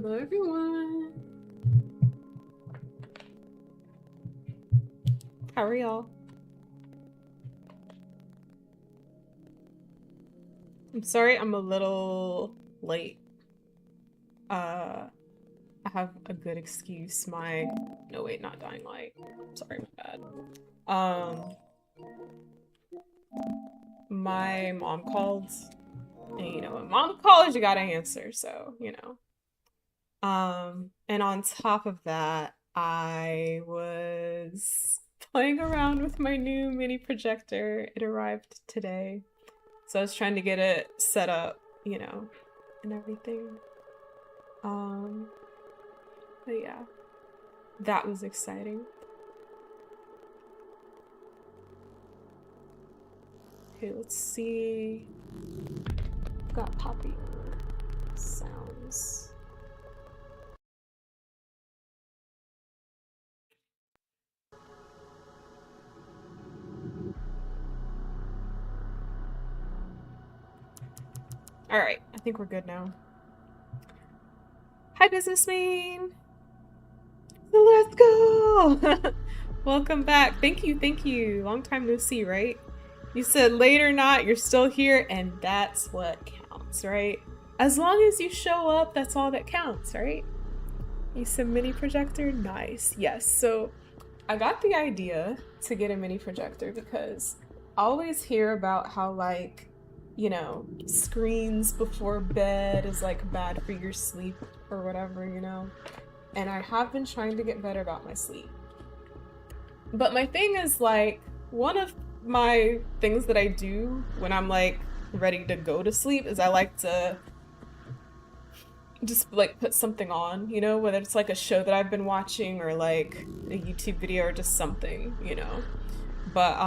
Hello, everyone. How are y'all? I'm sorry I'm a little late. I have a good excuse. No wait, not dying light. Sorry, my bad. My mom called, and you know, when mom calls, you gotta answer, so, you know. And on top of that, I was playing around with my new mini projector. It arrived today. So I was trying to get it set up, you know, and everything. But yeah, that was exciting. Okay, let's see. Got popping sounds. All right, I think we're good now. Hi, businessman. Let's go. Welcome back. Thank you. Long time no see, right? You said late or not, you're still here, and that's what counts, right? As long as you show up, that's all that counts, right? You said mini projector? Nice. Yes, so I got the idea to get a mini projector because I always hear about how, like, you know, screens before bed is like bad for your sleep or whatever, you know? And I have been trying to get better about my sleep. But my thing is, like, one of my things that I do when I'm like ready to go to sleep is I like to just like put something on, you know, whether it's like a show that I've been watching or like a YouTube video or just something, you know. But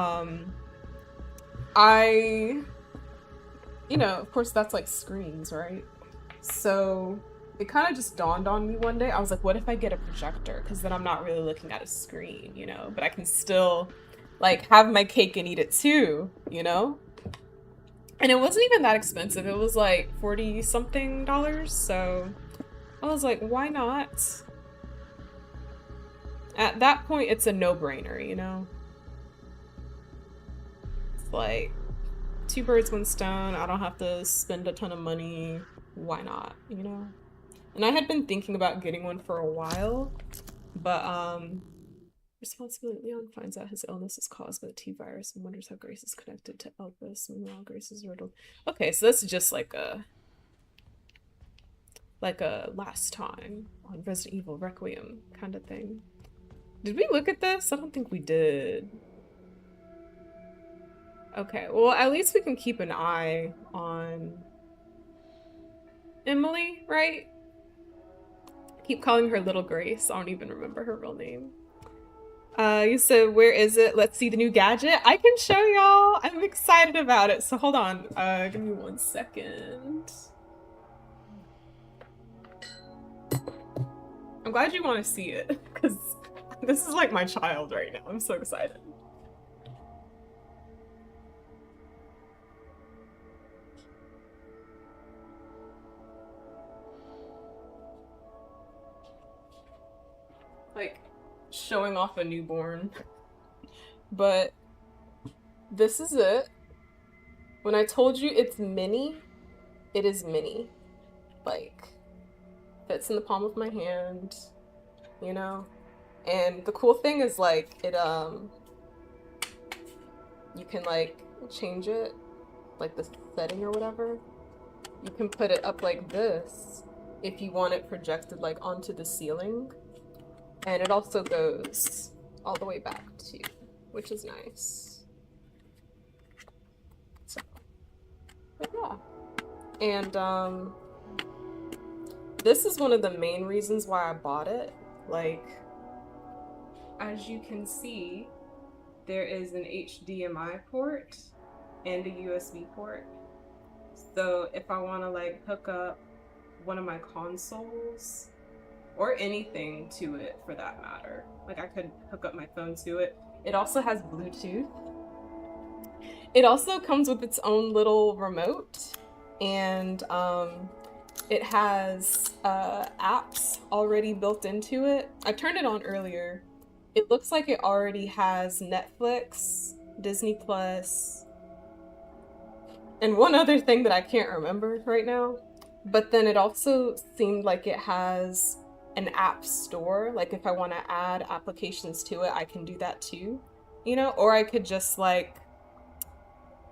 you know, of course that's like screens, right? So it kind of just dawned on me one day. I was like, what if I get a projector? Because then I'm not really looking at a screen, you know, but I can still like have my cake and eat it too, you know? And it wasn't even that expensive. It was like $40 something. So I was like, why not? At that point, it's a no-brainer, you know? It's like 2 birds, 1 stone. I don't have to spend a ton of money. Why not, you know? And I had been thinking about getting one for a while, but responsibility. Leon finds out his illness is caused by the T-virus and wonders how Grace is connected to Elvis. Meanwhile, Grace is riddled. Okay, so that's just like a last time on Resident Evil Requiem kind of thing. Did we look at this? I don't think we did. Okay, well, at least we can keep an eye on Emily, right? I keep calling her Little Grace. I don't even remember her real name. You said, where is it? Let's see the new gadget. I can show y'all. I'm excited about it. So hold on. Give me 1 second. I'm glad you want to see it because this is like my child right now. I'm so excited. Like showing off a newborn. But this is it. When I told you it's mini, it is mini. Like, fits in the palm of my hand, you know? And the cool thing is, like, it, you can, like, change it, like the setting or whatever. You can put it up like this if you want it projected, like, onto the ceiling. And it also goes all the way back too, which is nice. So, but yeah. And this is one of the main reasons why I bought it. Like, as you can see, there is an HDMI port and a USB port. So if I want to like hook up one of my consoles or anything to it for that matter, like I could hook up my phone to it. It also has Bluetooth. It also comes with its own little remote, and it has apps already built into it. I turned it on earlier. It looks like it already has Netflix, Disney Plus, and one other thing that I can't remember right now. But then it also seemed like it has an app store. Like if I want to add applications to it, I can do that too, you know? Or I could just like,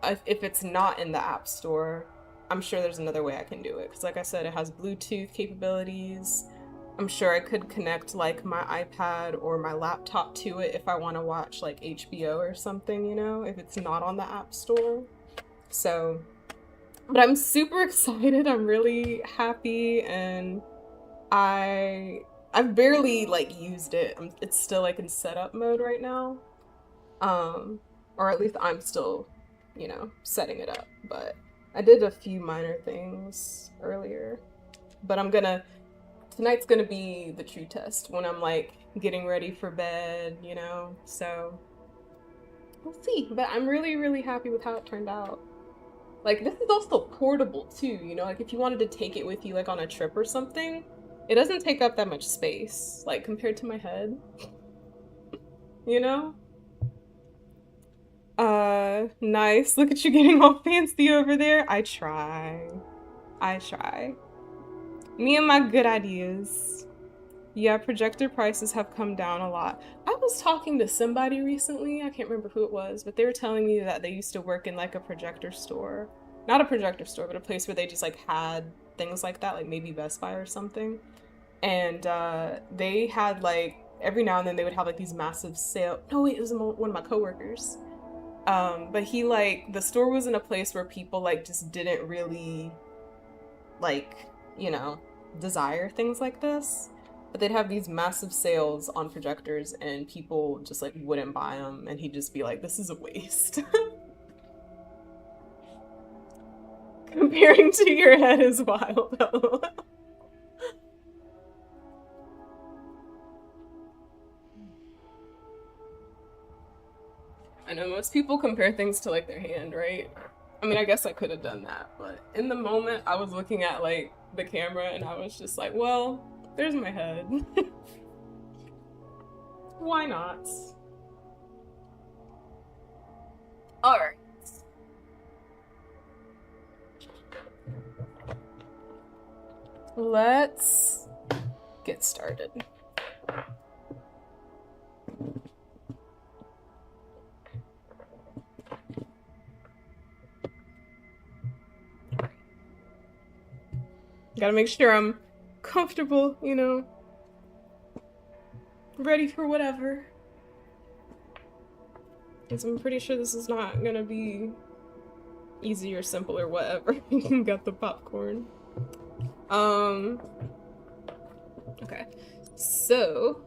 if it's not in the app store, I'm sure there's another way I can do it. Because like I said, it has Bluetooth capabilities. I'm sure I could connect like my iPad or my laptop to it if I want to watch like HBO or something, you know, if it's not on the app store. So, but I'm super excited. I'm really happy, and I've barely like used it. It's still like in setup mode right now. Or at least I'm still, you know, setting it up, but I did a few minor things earlier. But tonight's gonna be the true test when I'm like getting ready for bed, you know, so we'll see. But I'm really, really happy with how it turned out. Like, this is also portable too, you know, like if you wanted to take it with you like on a trip or something, it doesn't take up that much space, like compared to my head, you know? Nice. Look at you getting all fancy over there. I try. Me and my good ideas. Yeah, projector prices have come down a lot. I was talking to somebody recently, I can't remember who it was, but they were telling me that they used to work in like a projector store. Not a projector store, but a place where they just like had things like that, like maybe Best Buy or something. And they had like, every now and then they would have like these massive sale. No, wait, it was one of my coworkers. But he like, the store was in a place where people like just didn't really like, you know, desire things like this. But they'd have these massive sales on projectors and people just like wouldn't buy them, and he'd just be like, this is a waste. Comparing to your head is wild though. I know most people compare things to like their hand, right? I mean, I guess I could have done that, but in the moment I was looking at like the camera and I was just like, well, there's my head. Why not? Alright. Let's get started. Gotta make sure I'm comfortable, you know, ready for whatever. Because I'm pretty sure this is not gonna be easy or simple or whatever. Got the popcorn. Okay. So,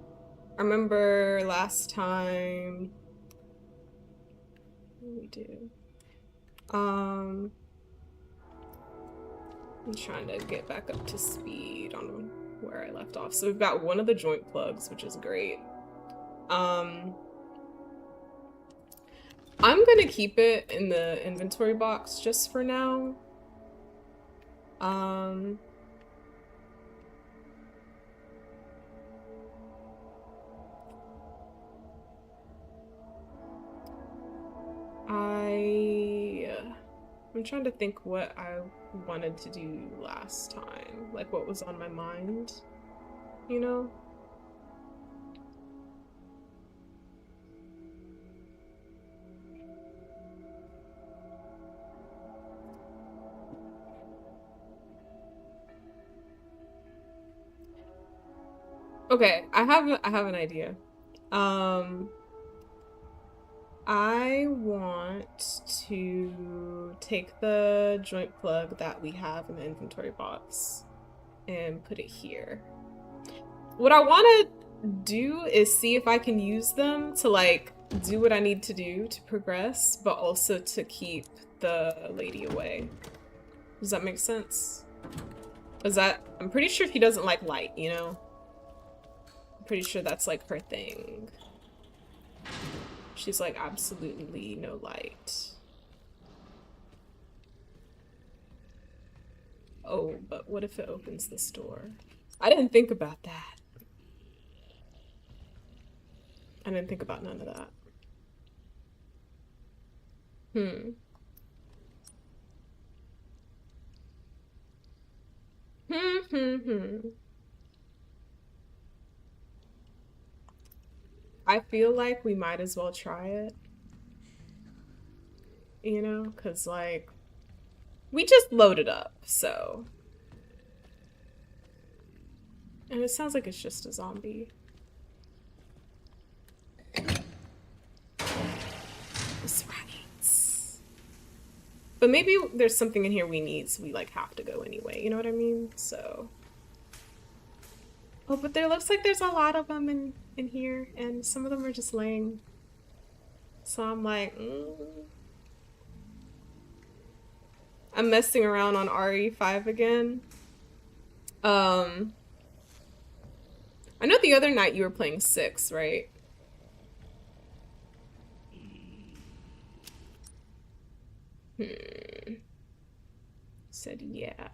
I remember last time what did we do? I'm trying to get back up to speed on where I left off. So we've got one of the joint plugs, which is great. I'm gonna keep it in the inventory box just for now. I'm trying to think what I wanted to do last time, like what was on my mind, you know? Okay, I have an idea. I want to take the joint plug that we have in the inventory box and put it here. What I want to do is see if I can use them to like do what I need to do to progress, but also to keep the lady away. Does that make sense? I'm pretty sure he doesn't like light, you know? I'm pretty sure that's like her thing. She's like, absolutely no light. Oh but what if it opens this door? I didn't think about that. I didn't think about none of that. Hmm. I feel like we might as well try it. You know, because, like, we just loaded up, so. And it sounds like it's just a zombie. It's rats. But maybe there's something in here we need, so we, like, have to go anyway, you know what I mean? So. Oh, but there looks like there's a lot of them in here, and some of them are just laying. So I'm like, I'm messing around on RE5 again. I know the other night you were playing 6, right? Said yeah.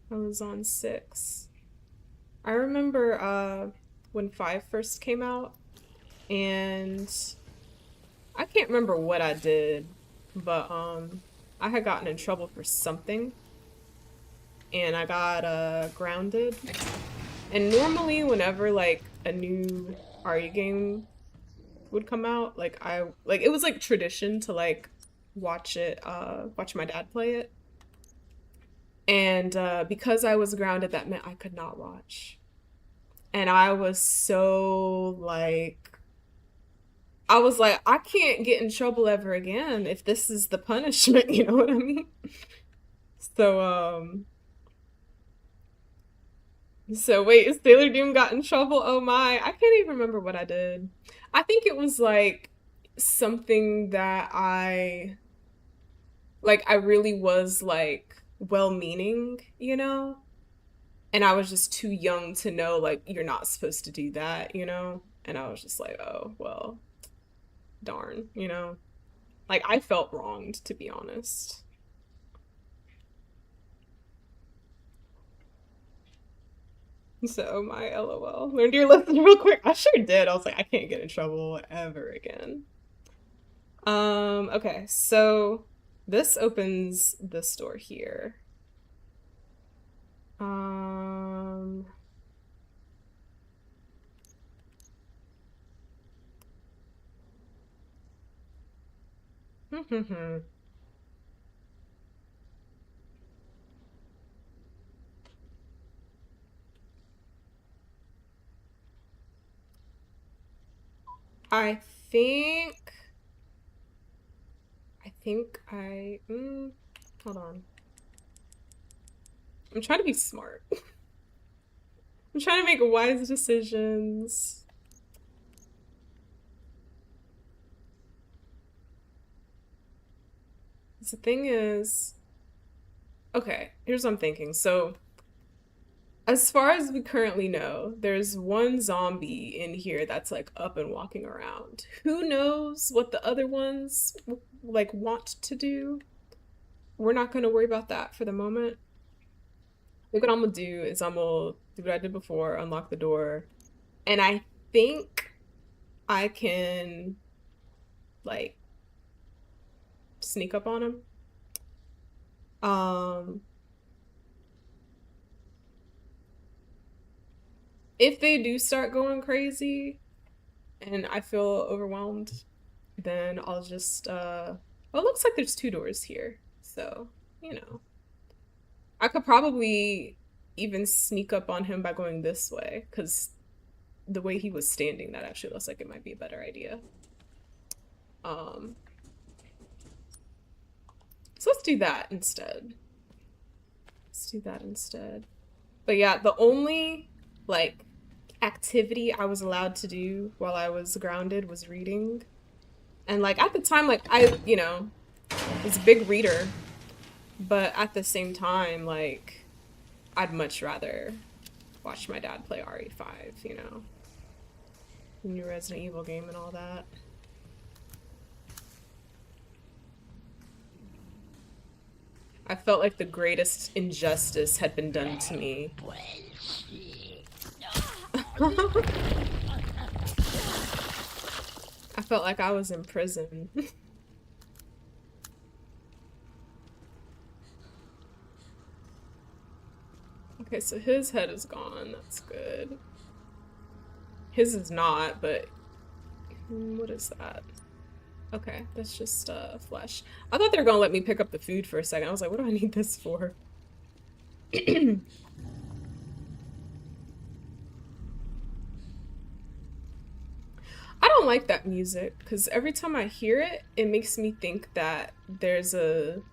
I was on 6. I remember when 5 first came out, and I can't remember what I did, but I had gotten in trouble for something, and I got grounded. And normally whenever like a new RE game would come out, like it was like tradition to like watch my dad play it. And because I was grounded, that meant I could not watch. And I was so like, I was like, I can't get in trouble ever again if this is the punishment, you know what I mean? So so wait, Sailor Doom got in trouble? Oh my, I can't even remember what I did. I think it was like something that I really was like well-meaning, you know? And I was just too young to know like you're not supposed to do that, you know? And I was just like, oh, well, darn, you know? Like I felt wronged, to be honest. So my LOL. Learned your lesson real quick. I sure did. I was like, I can't get in trouble ever again. Okay, so this opens this door here. Um, I think, hold on. I'm trying to be smart. I'm trying to make wise decisions. The thing is, okay, here's what I'm thinking. So, as far as we currently know, there's one zombie in here that's like up and walking around. Who knows what the other ones like want to do? We're not going to worry about that for the moment. I think what I'm gonna do is I'm gonna do what I did before, unlock the door, and I think I can like sneak up on him. Um, if they do start going crazy and I feel overwhelmed, then I'll just well, it looks like there's 2 doors here. So, you know. I could probably even sneak up on him by going this way, because the way he was standing, that actually looks like it might be a better idea. So let's do that instead. Let's do that instead. But yeah, the only like activity I was allowed to do while I was grounded was reading. And like at the time, like I, you know, was a big reader, but at the same time, like I'd much rather watch my dad play RE5, you know. New Resident Evil game and all that. I felt like the greatest injustice had been done to me. I felt like I was in prison. Okay, so his head is gone. That's good. His is not, but what is that? Okay, that's just flesh. I thought they were gonna let me pick up the food for a second. I was like, what do I need this for? I don't like that music because every time I hear it, it makes me think that there's a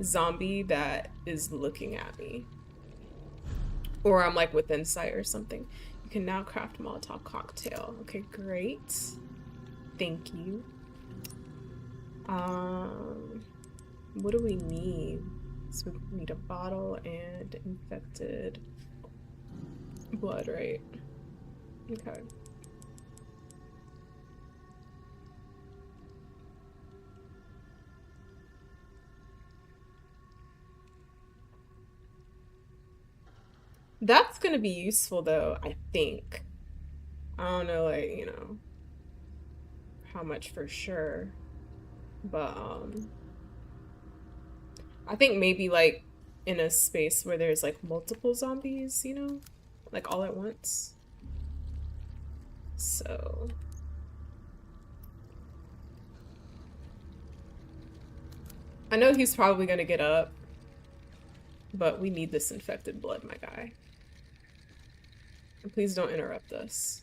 zombie that is looking at me. Or I'm like within sight or something. You can now craft a Molotov cocktail. Okay, great. Thank you. What do we need? So we need a bottle and infected blood, right? Okay. That's gonna be useful though, I think. I don't know, like, you know, how much for sure. But I think maybe like in a space where there's like multiple zombies, you know? Like all at once. So I know he's probably gonna get up, but we need this infected blood, my guy. And please don't interrupt us.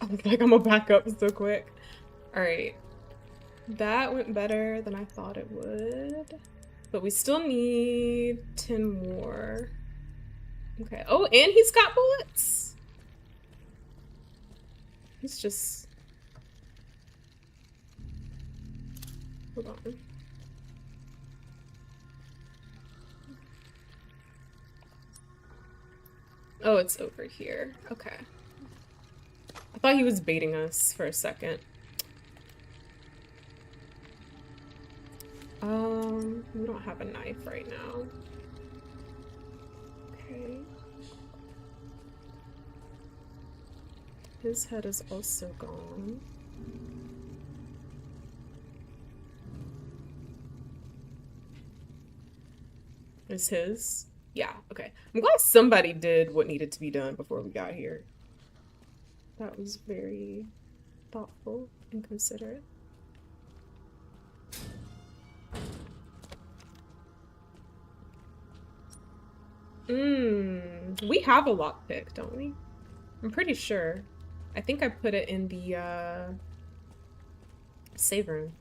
I was like, I'm gonna back up so quick. Alright. That went better than I thought it would. But we still need 10 more. Okay. Oh, and he's got bullets? He's just... Hold on. Oh, it's over here. Okay. I thought he was baiting us for a second. We don't have a knife right now. Okay. His head is also gone. Is his? Yeah, okay. I'm glad somebody did what needed to be done before we got here. That was very thoughtful and considerate. We have a lockpick, don't we? I'm pretty sure. I think I put it in the save room.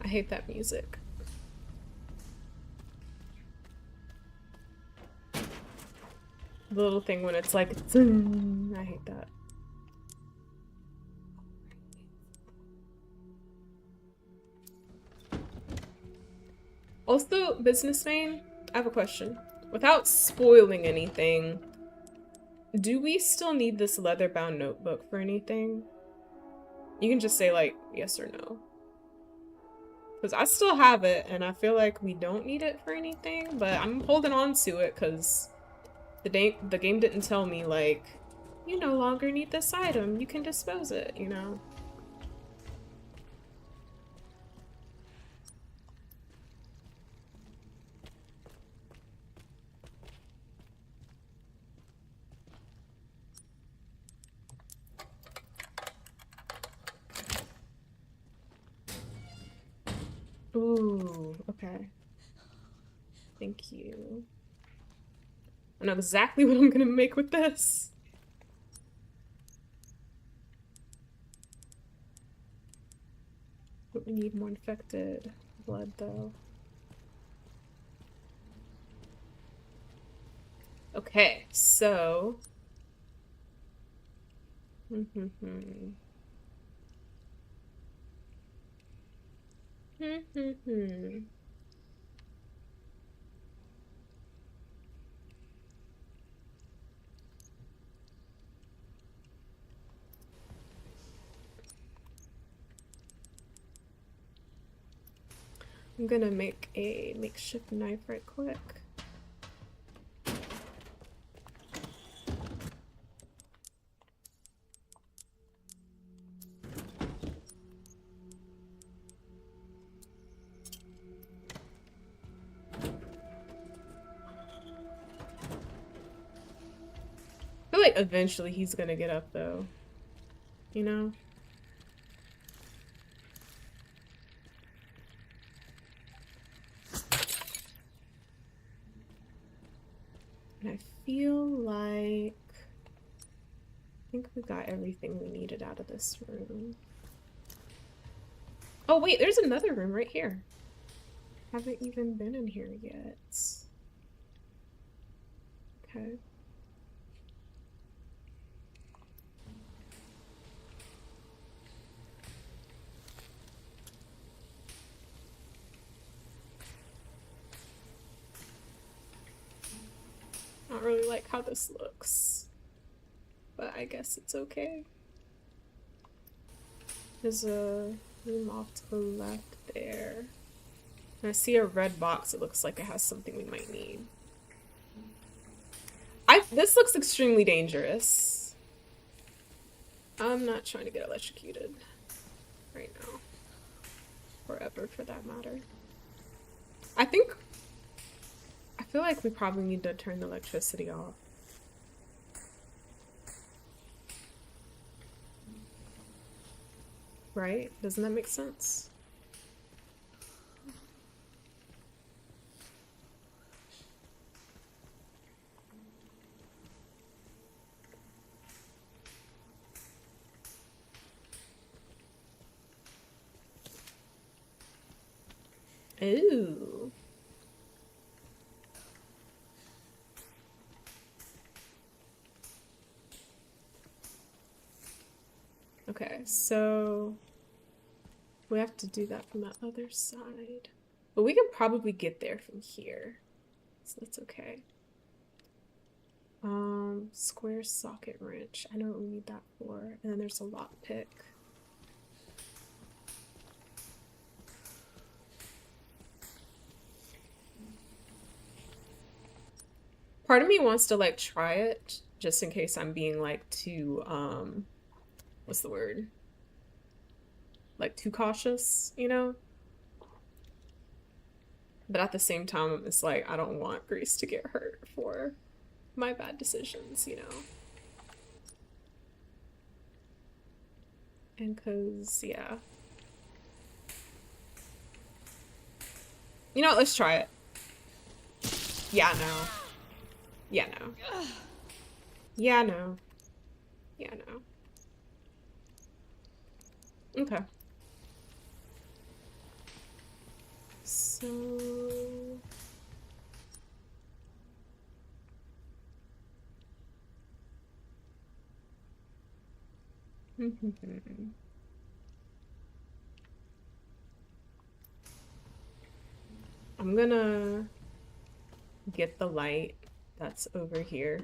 I hate that music. The little thing when it's like, I hate that. Also, businessman, I have a question. Without spoiling anything, do we still need this leather-bound notebook for anything? You can just say like, yes or no. Because I still have it, and I feel like we don't need it for anything, but I'm holding on to it because the game didn't tell me, like, you no longer need this item, you can dispose it, you know? Ooh, okay. Thank you. I know exactly what I'm gonna make with this. But we need more infected blood, though. Okay, so... I'm gonna make a makeshift knife right quick. I feel like eventually he's gonna get up though, you know? And I feel like I think we got everything we needed out of this room. Oh wait, there's another room right here. Haven't even been in here yet. Okay. Not really like how this looks, but I guess it's okay. There's a room off to the left there. And I see a red box. It looks like it has something we might need. This looks extremely dangerous. I'm not trying to get electrocuted right now. Forever, for that matter. I feel like we probably need to turn the electricity off. Right? Doesn't that make sense? Ooh. Okay, so we have to do that from the other side. But we can probably get there from here. So that's okay. Square socket wrench. I know what we need that for. And then there's a lockpick. Part of me wants to like try it just in case I'm being like too what's the word? Like too cautious, you know? But at the same time, it's like I don't want Grease to get hurt for my bad decisions, you know? And cause, yeah. You know what, let's try it. Yeah, no. Yeah, no. Yeah, no. Yeah, no. Okay. So... I'm gonna get the light that's over here.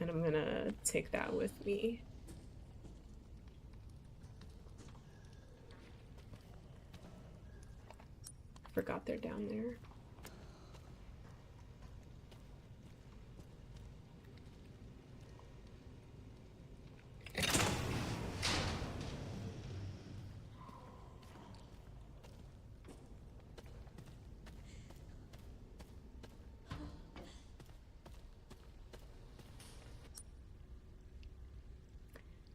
And I'm gonna take that with me. Forgot they're down there.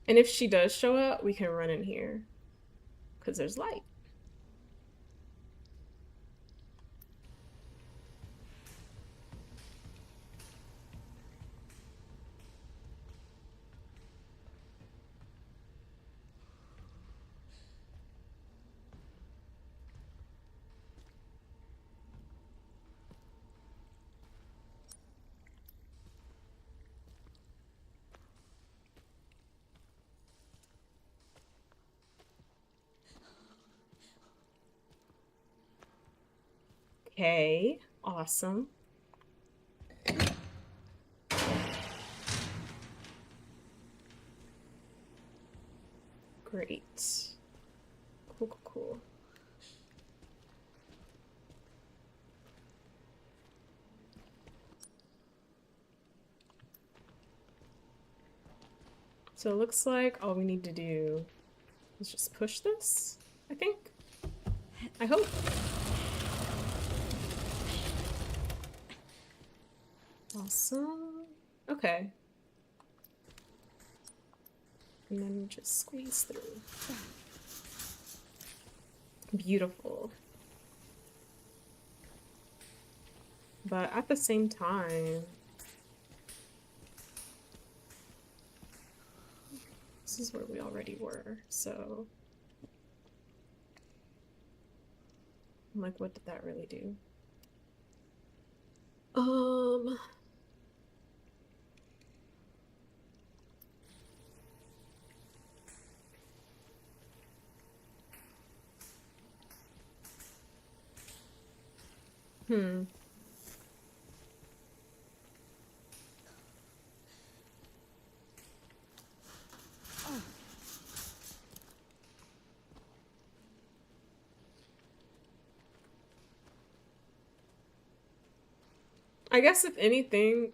And if she does show up, we can run in here. Because there's light. Okay, awesome. Great. Cool, cool, cool. So it looks like all we need to do is just push this, I think. I hope. Awesome. Okay. And then just squeeze through. Beautiful. But at the same time, this is where we already were, so I'm like, what did that really do? Hmm. I guess if anything,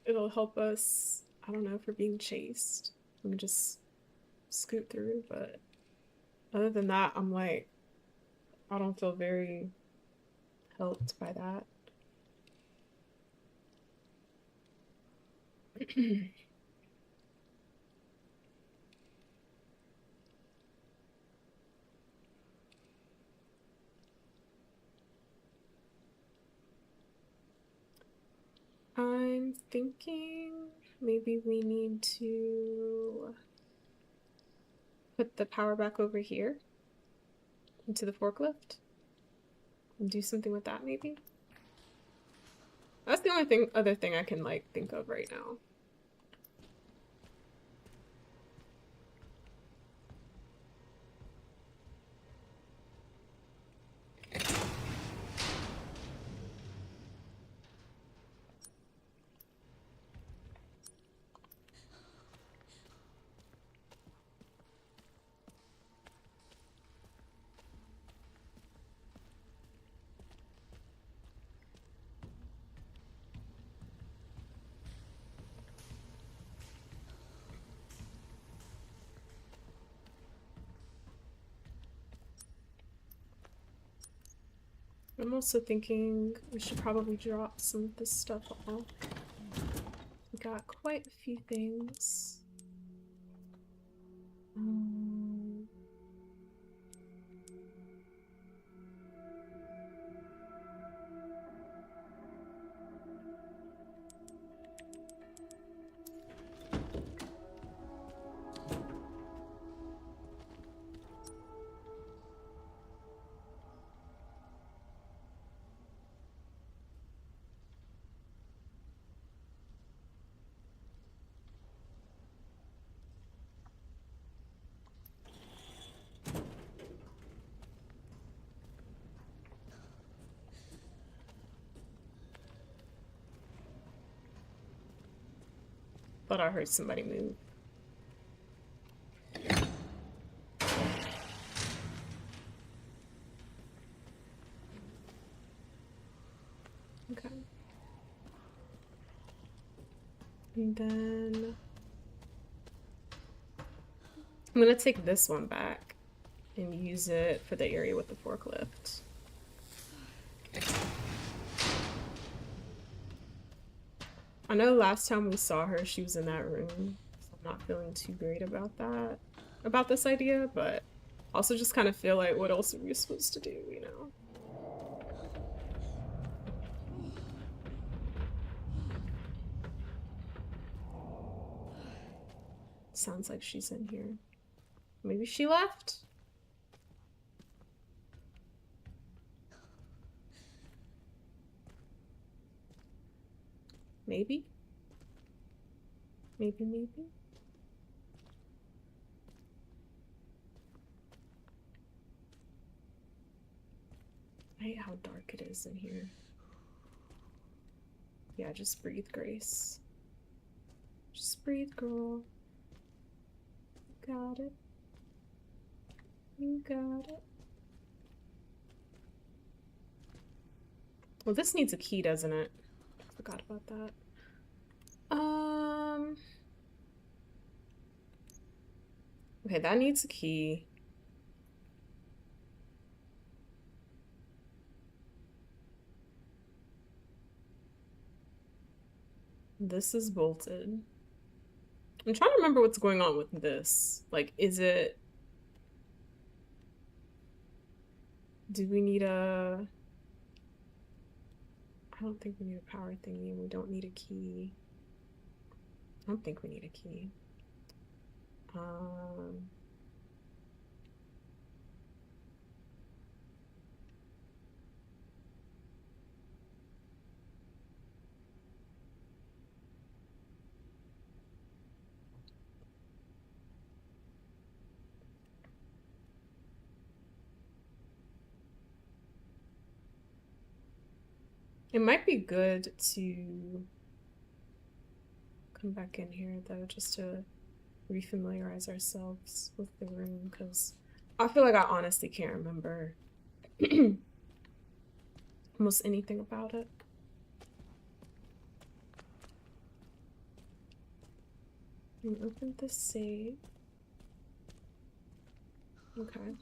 it'll help us. I don't know if we're being chased. Let me just scoot through, but other than that, I'm like, I don't feel very helped by that. I'm thinking maybe we need to put the power back over here into the forklift and do something with that maybe. That's the only other thing I can like think of right now. I'm also thinking we should probably drop some of this stuff off. We got quite a few things. Thought I heard somebody move. Okay. And then I'm gonna take this one back and use it for the area with the forklift. I know last time we saw her, she was in that room, so I'm not feeling too great about that, about this idea, but also just kind of feel like, what else are we supposed to do, you know? Sounds like she's in here. Maybe she left? Maybe? Maybe? I hate how dark it is in here. Yeah, just breathe, Grace. Just breathe, girl. You got it. You got it. Well, this needs a key, doesn't it? I forgot about that. Okay, that needs a key. This is bolted. I'm trying to remember what's going on with this. Like, is it... Do we need a... I don't think we need a power thingy, and we don't need a key. I don't think we need a key. It might be good to come back in here, though, just to refamiliarize ourselves with the room, because I feel like I honestly can't remember almost anything about it. And open the save. Okay.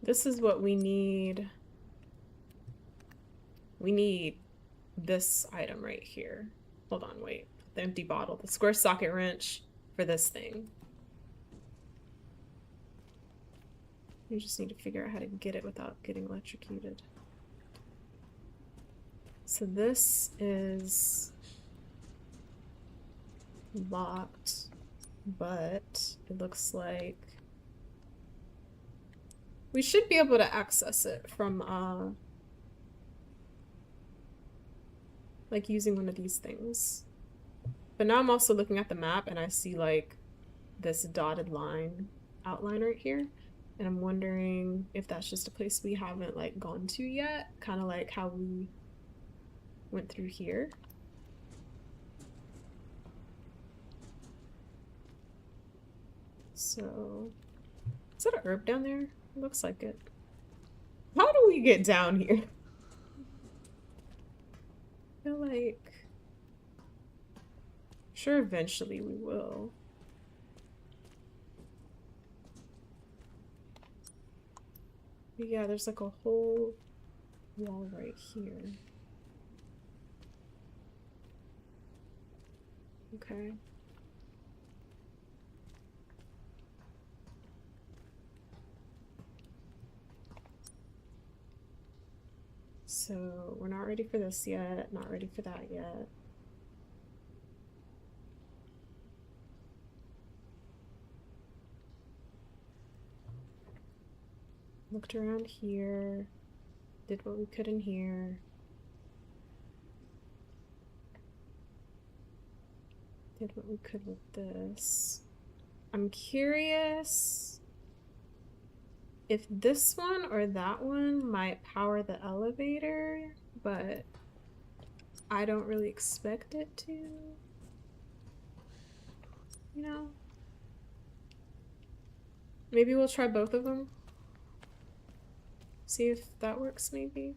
This is what we need. We need this item right here. Hold on, wait. The empty bottle. The square socket wrench for this thing. You just need to figure out how to get it without getting electrocuted. So this is locked, but it looks like we should be able to access it from like using one of these things. But now I'm also looking at the map and I see like this dotted line outline right here. And I'm wondering if that's just a place we haven't like gone to yet, kind of like how we went through here. So, is that a herb down there? It looks like it. How do we get down here? I feel like... Sure, eventually we will. But yeah, there's like a whole wall right here. Okay. So we're not ready for this yet, not ready for that yet. Looked around here, did what we could in here. Did what we could with this. I'm curious if this one or that one might power the elevator, but I don't really expect it to. You know? Maybe we'll try both of them. See if that works, maybe.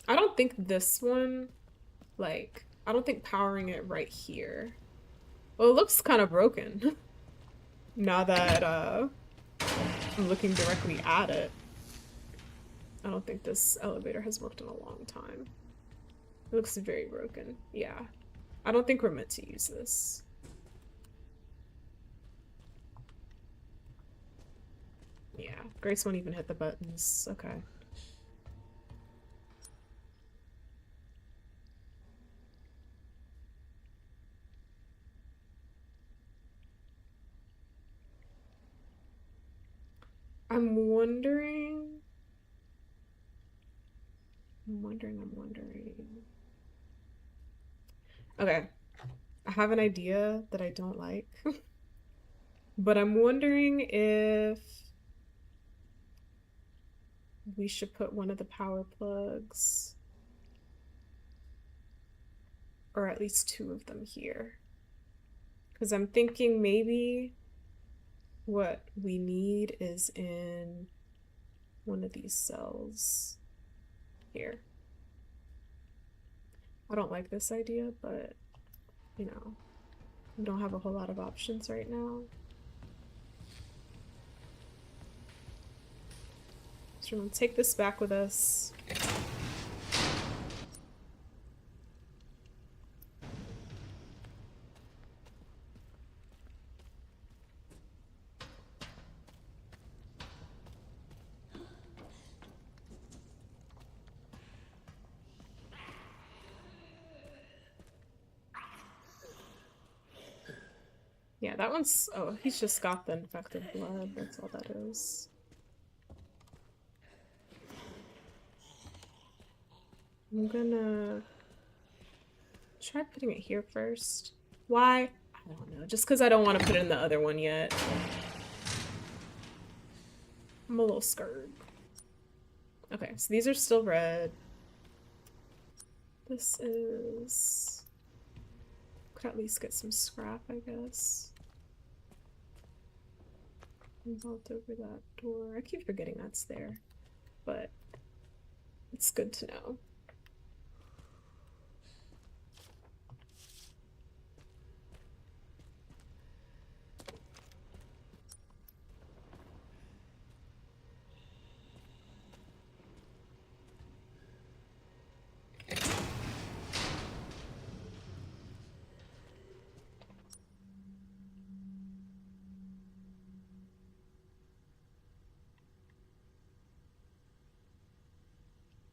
I don't think this one, like, I don't think powering it right here. Well, it looks kind of broken. Now that, I'm looking directly at it. I don't think this elevator has worked in a long time. It looks very broken. Yeah. I don't think we're meant to use this. Yeah, Grace won't even hit the buttons. Okay. I'm wondering wondering. Okay. I have an idea that I don't like. But I'm wondering if we should put one of the power plugs, or at least 2 of them here. Because I'm thinking maybe what we need is in one of these cells here. I don't like this idea, but you know, we don't have a whole lot of options right now. So we're gonna take this back with us. Yeah, that one's... oh, he's just got the infected blood. That's all that is. I'm gonna try putting it here first. Why? I don't know. Just because I don't want to put it in the other one yet. I'm a little scared. Okay, so these are still red. This is... could at least get some scrap, I guess. Involved over that door. I keep forgetting that's there, but it's good to know.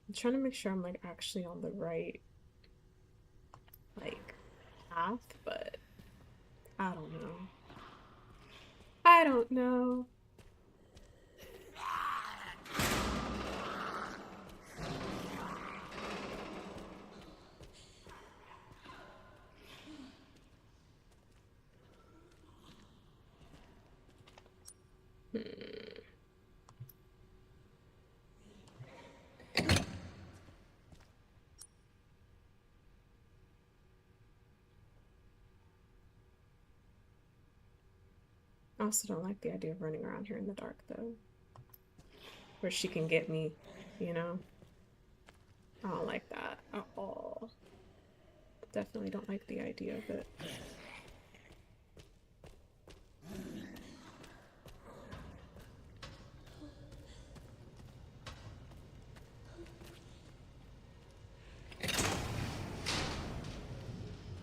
I'm trying to make sure I'm like actually on the right like path, but I don't know. I don't know. I also don't like the idea of running around here in the dark, though. Where she can get me, you know? I don't like that at all. Definitely don't like the idea of it.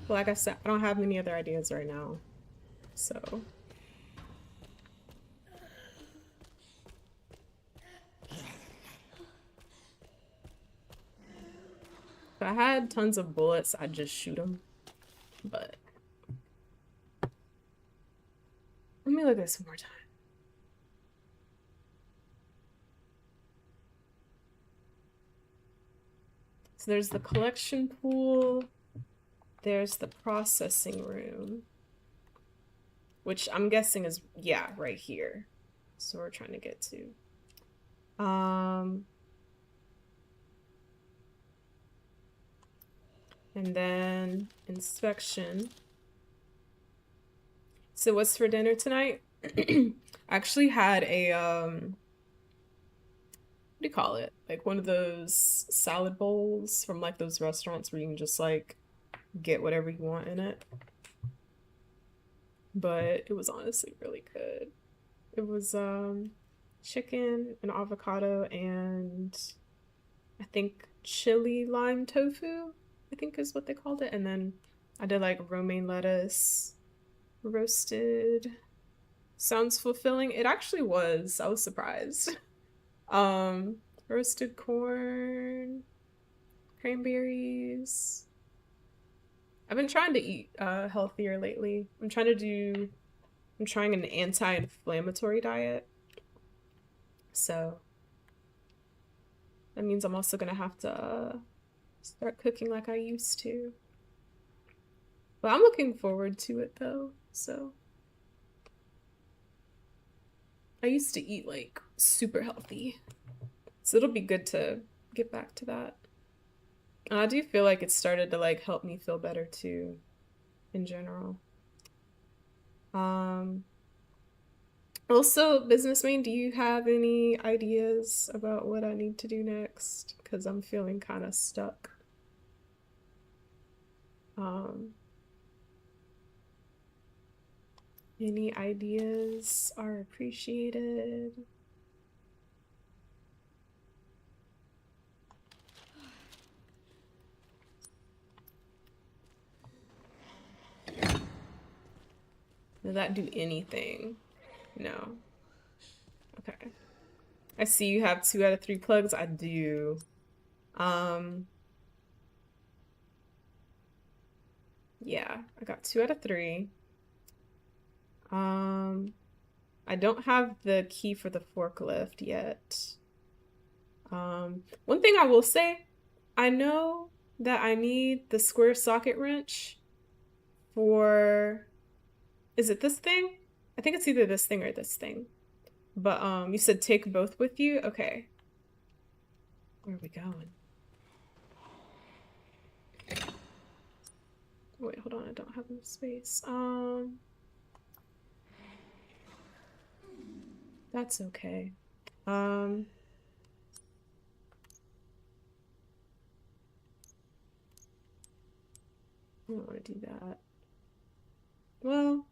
But like I said, I don't have many other ideas right now, so... if I had tons of bullets, I'd just shoot them, but... let me look at this one more time. So there's the collection pool, there's the processing room, which I'm guessing is, yeah, right here. So we're trying to get to. And then inspection. So what's for dinner tonight? I actually had a, what do you call it? Like one of those salad bowls from like those restaurants where you can just like get whatever you want in it. But it was honestly really good. It was chicken and avocado and I think chili lime tofu, I think is what they called it. And then I did like romaine lettuce, roasted. Sounds fulfilling. It actually was. I was surprised. Roasted corn, cranberries. I've been trying to eat healthier lately. I'm trying an anti-inflammatory diet. So that means I'm also gonna have to Start cooking like I used to. But I'm looking forward to it though, so. I used to eat like super healthy. So it'll be good to get back to that. And I do feel like it started to like help me feel better too in general. Also, businessman, do you have any ideas about what I need to do next? Because I'm feeling kind of stuck. Any ideas are appreciated. Does that do anything? No. Okay. I see you have 2 out of 3 plugs. I do. Yeah, I got 2 out of 3. I don't have the key for the forklift yet. One thing I will say, I know that I need the square socket wrench for, is it this thing? I think it's either this thing or this thing. But you said take both with you? Okay. Where are we going? Wait, hold on, I don't have enough space. That's okay. I don't want to do that. Well,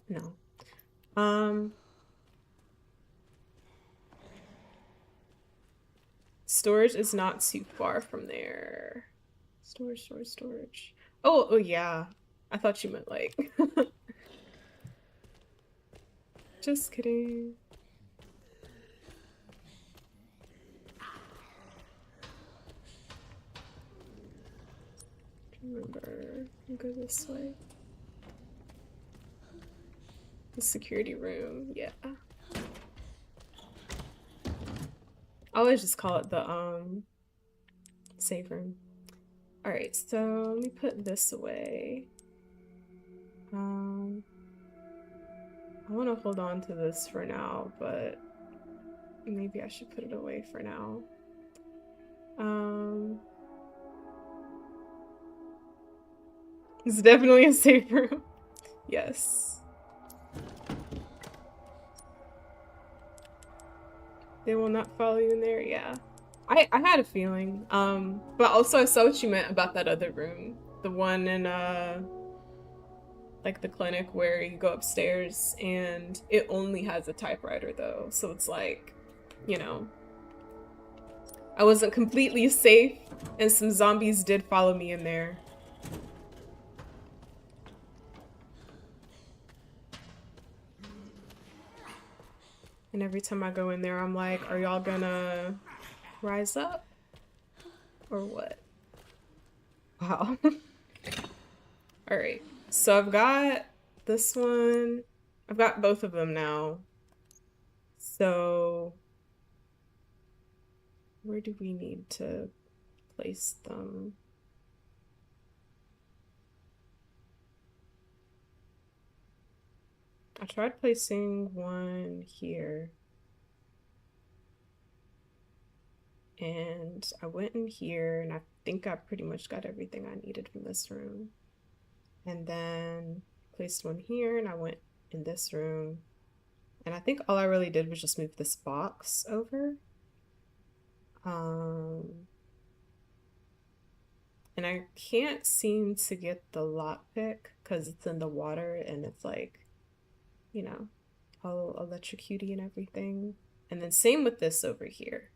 no. Storage is not too far from there. Storage. Oh, yeah. I thought you meant like. Just kidding. Remember, go this way. The security room, yeah. I always just call it the safe room. All right, so let me put this away. I want to hold on to this for now, but maybe I should put it away for now. It's definitely a safe room. Yes. They will not follow you in there. Yeah. I had a feeling. But also I saw what you meant about that other room. The one in like the clinic where you go upstairs and it only has a typewriter though. So it's like, you know, I wasn't completely safe and some zombies did follow me in there. And every time I go in there, I'm like, are y'all gonna rise up? Or what? Wow. All right. So I've got this one. I've got both of them now. So where do we need to place them? I tried placing one here. And I went in here and I think I pretty much got everything I needed from this room. And then placed one here and I went in this room. And I think all I really did was just move this box over. And I can't seem to get the lockpick because it's in the water and it's like, you know, all electrocutey and everything. And then same with this over here.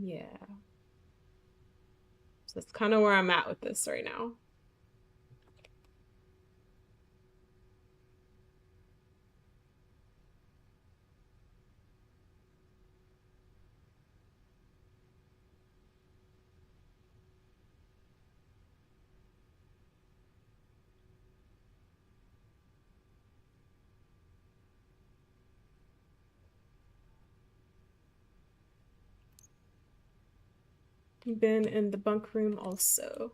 Yeah. So that's kind of where I'm at with this right now. Been in the bunk room also.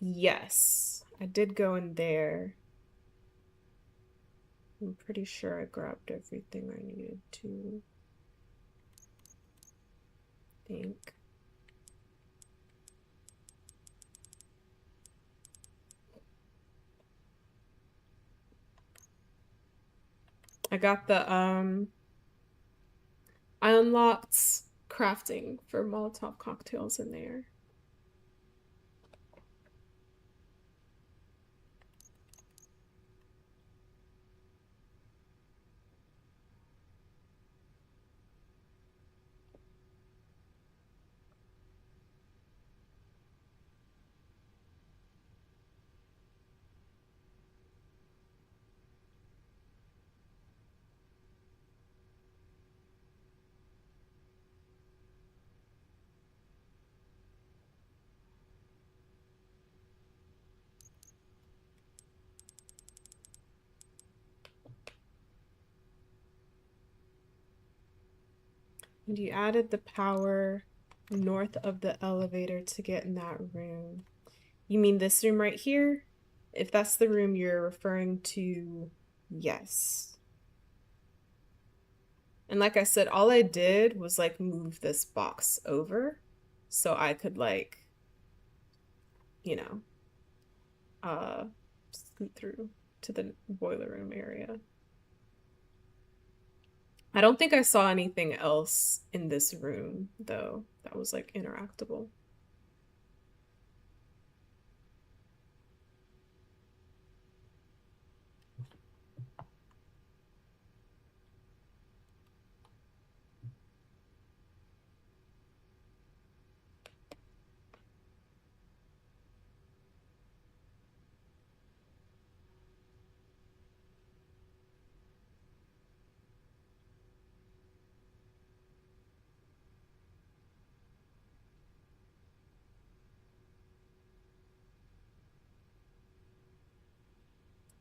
Yes, I did go in there. I'm pretty sure I grabbed everything I needed to. Think. I got the I unlocked crafting for Molotov cocktails in there. And you added the power north of the elevator to get in that room. You mean this room right here? If that's the room you're referring to, yes. And like I said, all I did was like move this box over so I could like, you know, scoot through to the boiler room area. I don't think I saw anything else in this room though that was like interactable.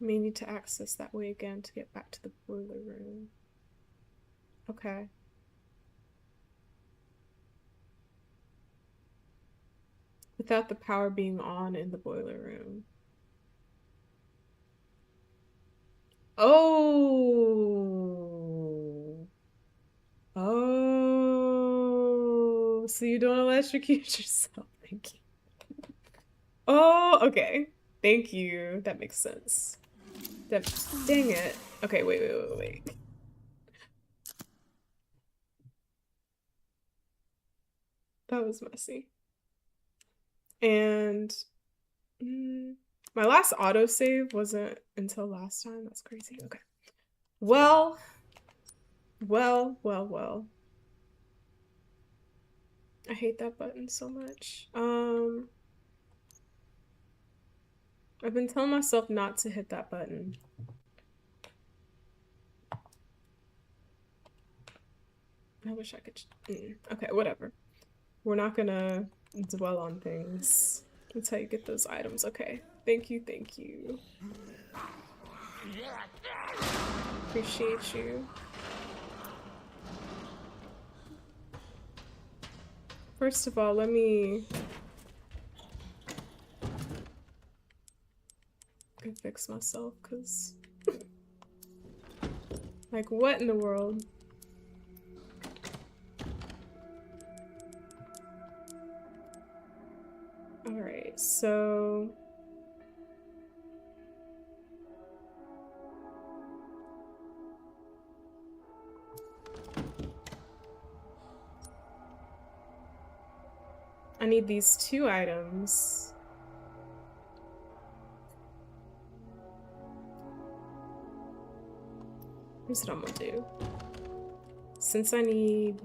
May need to access that way again to get back to the boiler room. Okay. Without the power being on in the boiler room. Oh. Oh. So you don't electrocute yourself. Thank you. Oh, okay. Thank you. That makes sense. Dang it. Okay, wait. That was messy. And my last autosave wasn't until last time. That's crazy. Okay. Well. I hate that button so much. I've been telling myself not to hit that button. I wish I could. Okay, whatever. We're not gonna dwell on things. That's how you get those items. Okay. Thank you. Appreciate you. First of all, let me go fix myself, because like, what in the world? Alright, so I need these 2 items. Here's what I'm gonna do. Since I need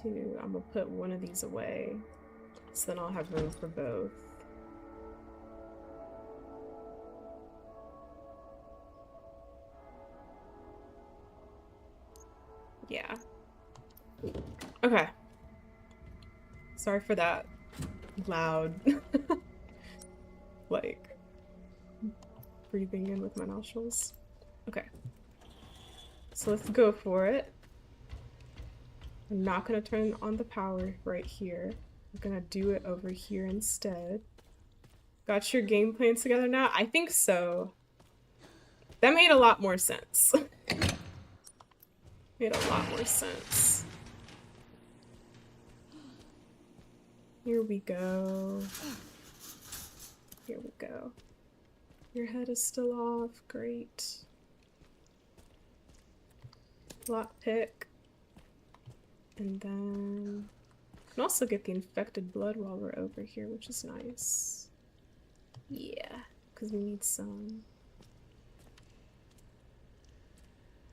2, I'm gonna put one of these away. So then I'll have room for both. Yeah. Okay. Sorry for that loud, like, breathing in with my nostrils. Okay. So let's go for it. I'm not gonna turn on the power right here. I'm gonna do it over here instead. Got your game plan together now? I think so. That made a lot more sense. Made a lot more sense. Here we go. Here we go. Your head is still off. Great. Lockpick. And then I can also get the infected blood while we're over here, which is nice. Yeah, because we need some.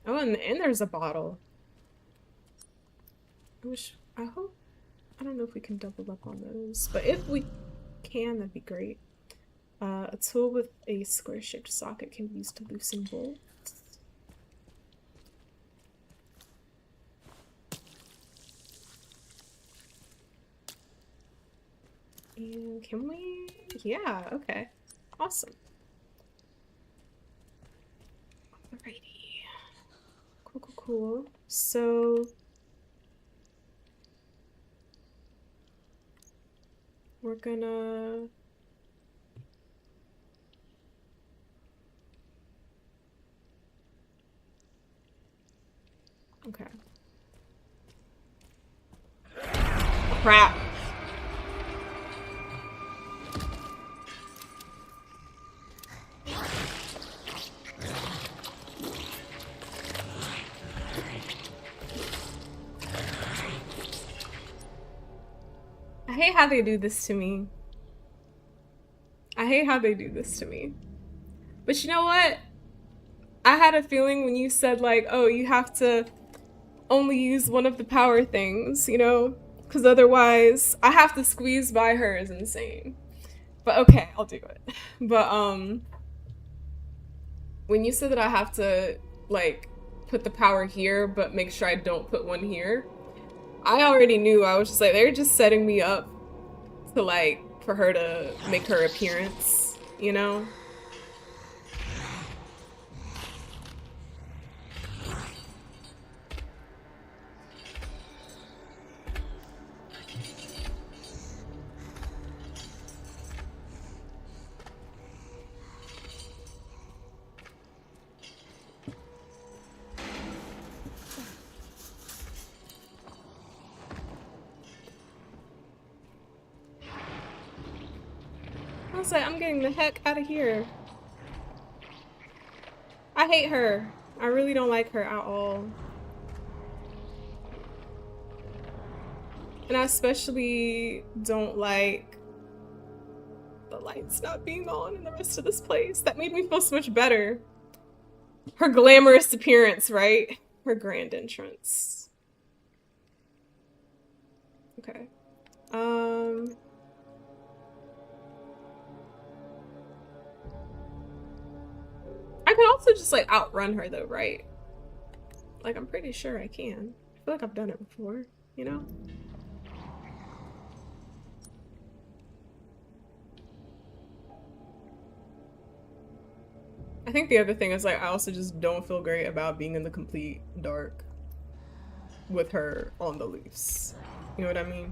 Oh, and there's a bottle. I don't know if we can double up on those, but if we can, that'd be great. A tool with a square-shaped socket can be used to loosen bolts. And can we? Yeah, okay. Awesome. Alrighty. Cool, cool, cool. So we're gonna okay. Crap. I hate how they do this to me. I hate how they do this to me. But you know what? I had a feeling when you said like, oh, you have to only use one of the power things, you know? Because otherwise, I have to squeeze by her is insane. But okay, I'll do it. But when you said that I have to like put the power here, but make sure I don't put one here, I already knew. I was just like, they're just setting me up to like for her to make her appearance, you know? I was like, I'm getting the heck out of here. I hate her. I really don't like her at all. And I especially don't like the lights not being on in the rest of this place. That made me feel so much better. Her glamorous appearance, right? Her grand entrance. Okay. I could also just like outrun her though, right? Like I'm pretty sure I can. I feel like I've done it before, you know? I think the other thing is like I also just don't feel great about being in the complete dark with her on the loose. You know what I mean?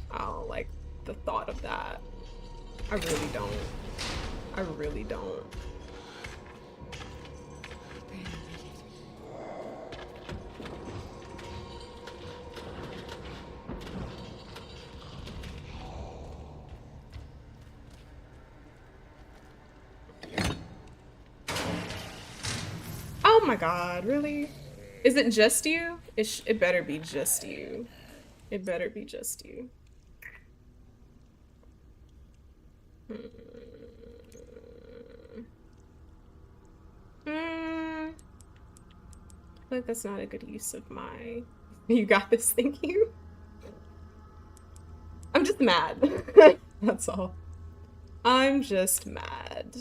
I don't like the thought of that. I really don't. I really don't. Oh my god, really? Is it just you? It better be just you. It better be just you. I feel like that's not a good use of my... You got this, thank you. I'm just mad. That's all. I'm just mad.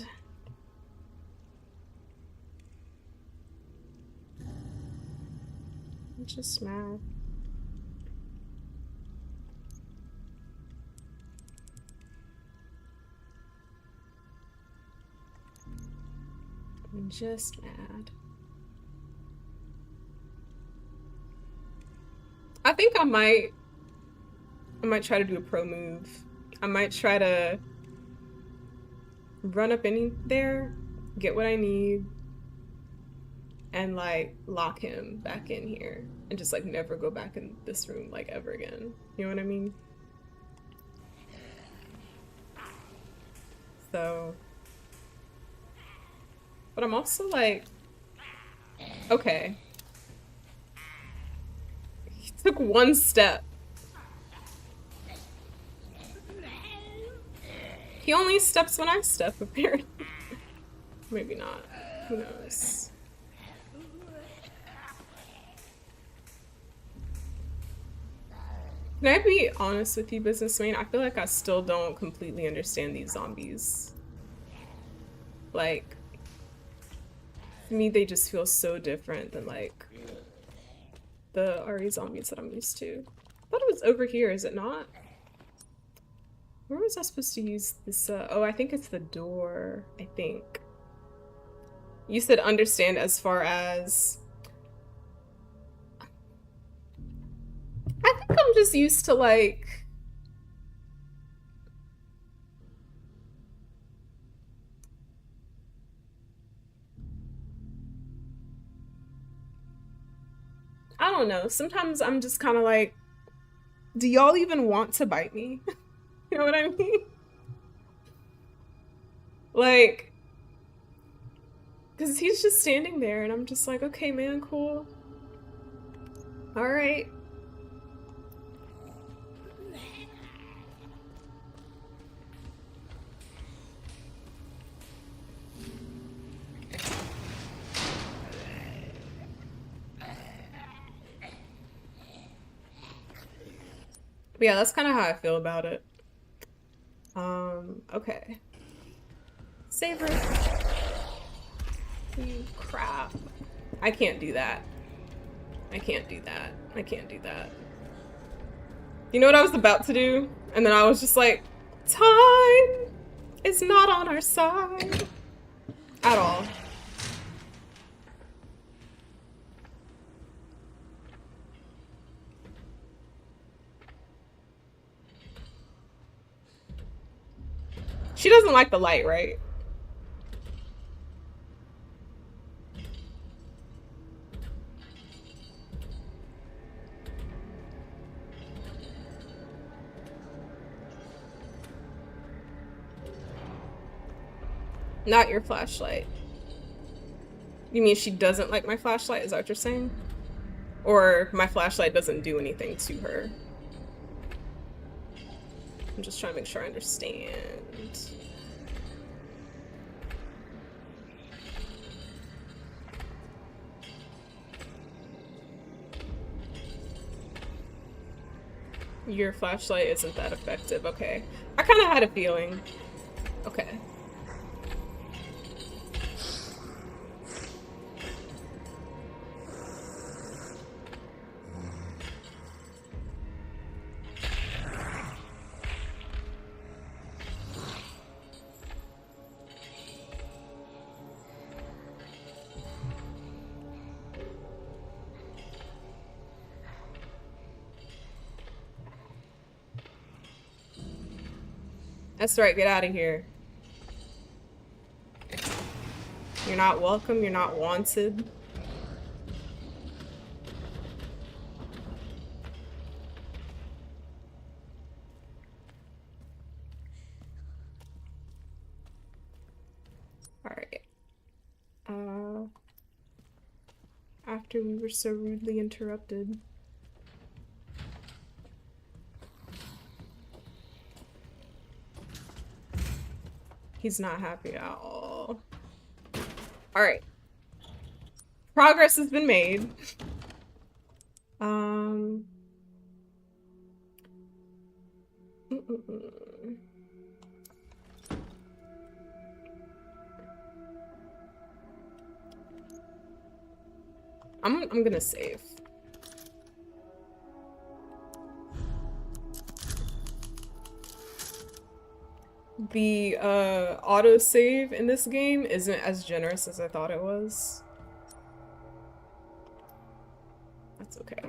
I'm just mad. I'm just mad. think I might try to do a pro move. I might try to run up in there, get what I need, and like lock him back in here and just like never go back in this room like ever again. You know what I mean? So, but I'm also like, okay. He took one step. He only steps when I step, apparently. Maybe not. Who knows? Can I be honest with you, businessman? I feel like I still don't completely understand these zombies. Like, to me, they just feel so different than like the RE zombies that I'm used to. I thought it was over here, is it not? Where was I supposed to use this? Oh, I think it's the door, I think. You said understand as far as... I think I'm just used to like... I don't know. Sometimes I'm just kind of like, do y'all even want to bite me? You know what I mean? Like, because he's just standing there and I'm just like, okay, man, cool. All right. But yeah, that's kind of how I feel about it. Okay. Save her. You crap. I can't do that. I can't do that. I can't do that. You know what I was about to do? And then I was just like, time is not on our side. At all. She doesn't like the light, right? Not your flashlight. You mean she doesn't like my flashlight? Is that what you're saying? Or my flashlight doesn't do anything to her? I'm just trying to make sure I understand. Your flashlight isn't that effective. Okay. I kind of had a feeling. Okay. That's right, get out of here. You're not welcome, you're not wanted. Alright. After we were so rudely interrupted. He's not happy at all. Alright. Progress has been made. I'm gonna save. The autosave in this game isn't as generous as I thought it was. That's okay.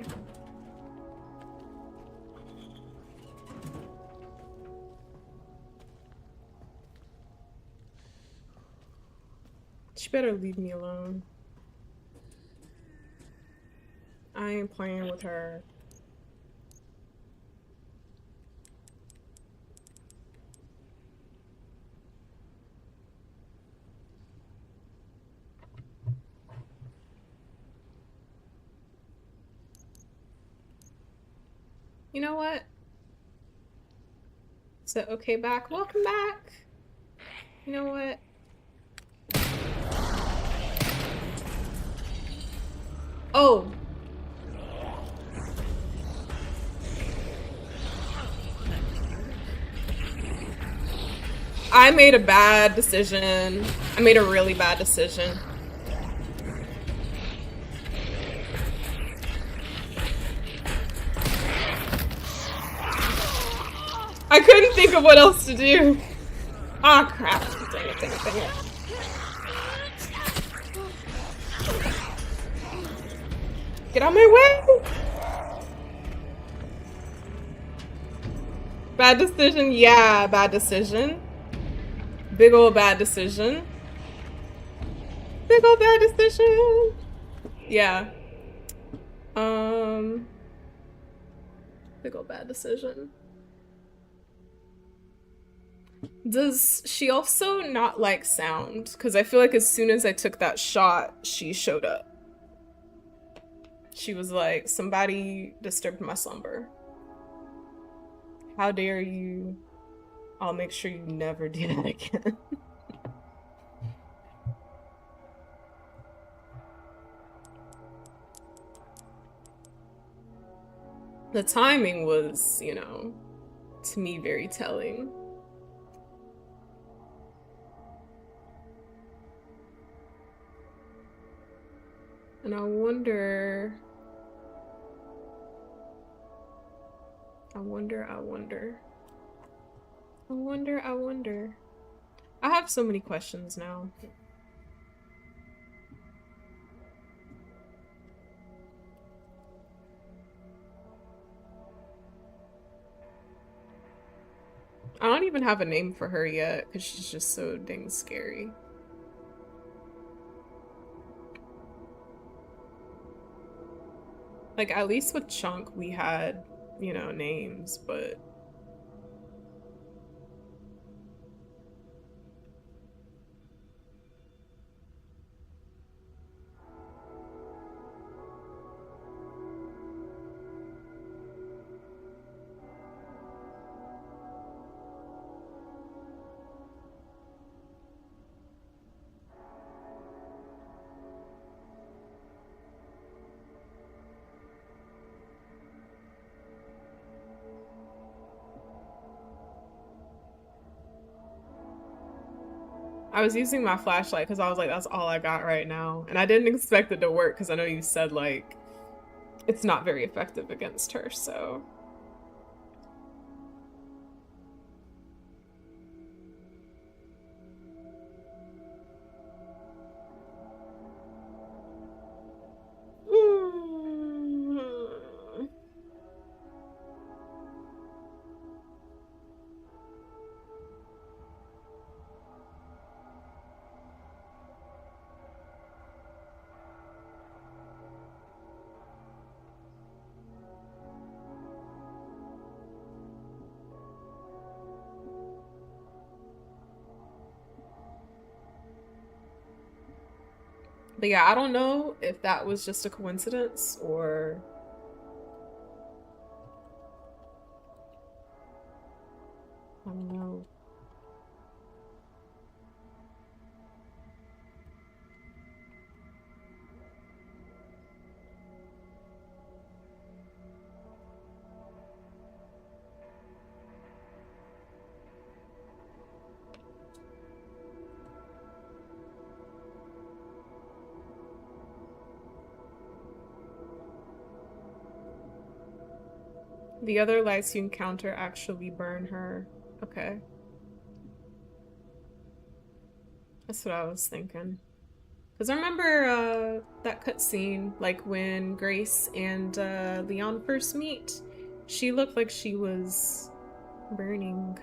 She better leave me alone. I ain't playing with her. You know what? So, okay, back. Welcome back. You know what? Oh. I made a bad decision. I made a really bad decision. I couldn't think of what else to do. Ah, oh, crap. Dang it, dang it, dang it. Get out of my way! Bad decision? Yeah, bad decision. Big ol' bad decision. Big ol' bad decision. Yeah. Big ol' bad decision. Does she also not like sound? Because I feel like as soon as I took that shot, she showed up. She was like, somebody disturbed my slumber. How dare you? I'll make sure you never do that again. The timing was, you know, to me very telling. And I wonder. I have so many questions now. I don't even have a name for her yet because she's just so dang scary. Like, at least with Chunk, we had, you know, names, but... I was using my flashlight because I was like, that's all I got right now. And I didn't expect it to work because I know you said, like, it's not very effective against her, so... But yeah, I don't know if that was just a coincidence or... I don't know. The other lights you encounter actually burn her. Okay. That's what I was thinking. Because I remember that cutscene, like when Grace and Leon first meet, she looked like she was burning.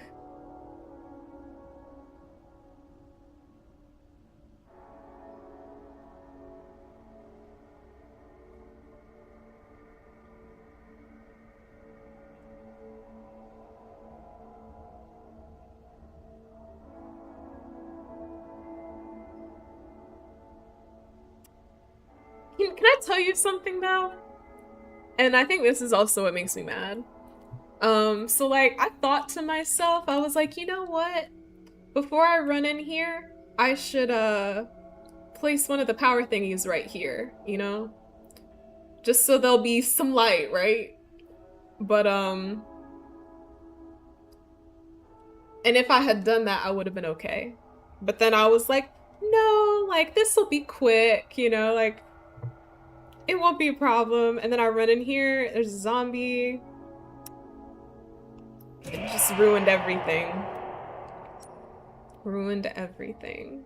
Can I tell you something though? And I think this is also what makes me mad. So like I thought to myself, I was like, you know what? Before I run in here, I should place one of the power thingies right here, you know? Just so there'll be some light, right? But and if I had done that, I would have been okay. But then I was like, no, like this will be quick, you know, like it won't be a problem. And then I run in here, there's a zombie. It just ruined everything. Ruined everything.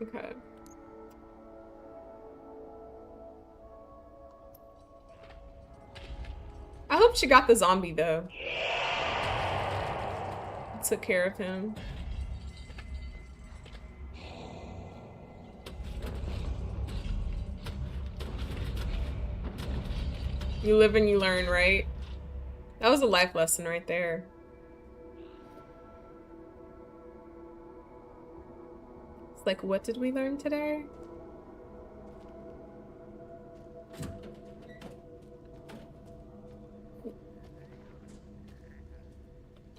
Okay. I hope she got the zombie though. Took care of him. You live and you learn, right? That was a life lesson right there. It's like, what did we learn today?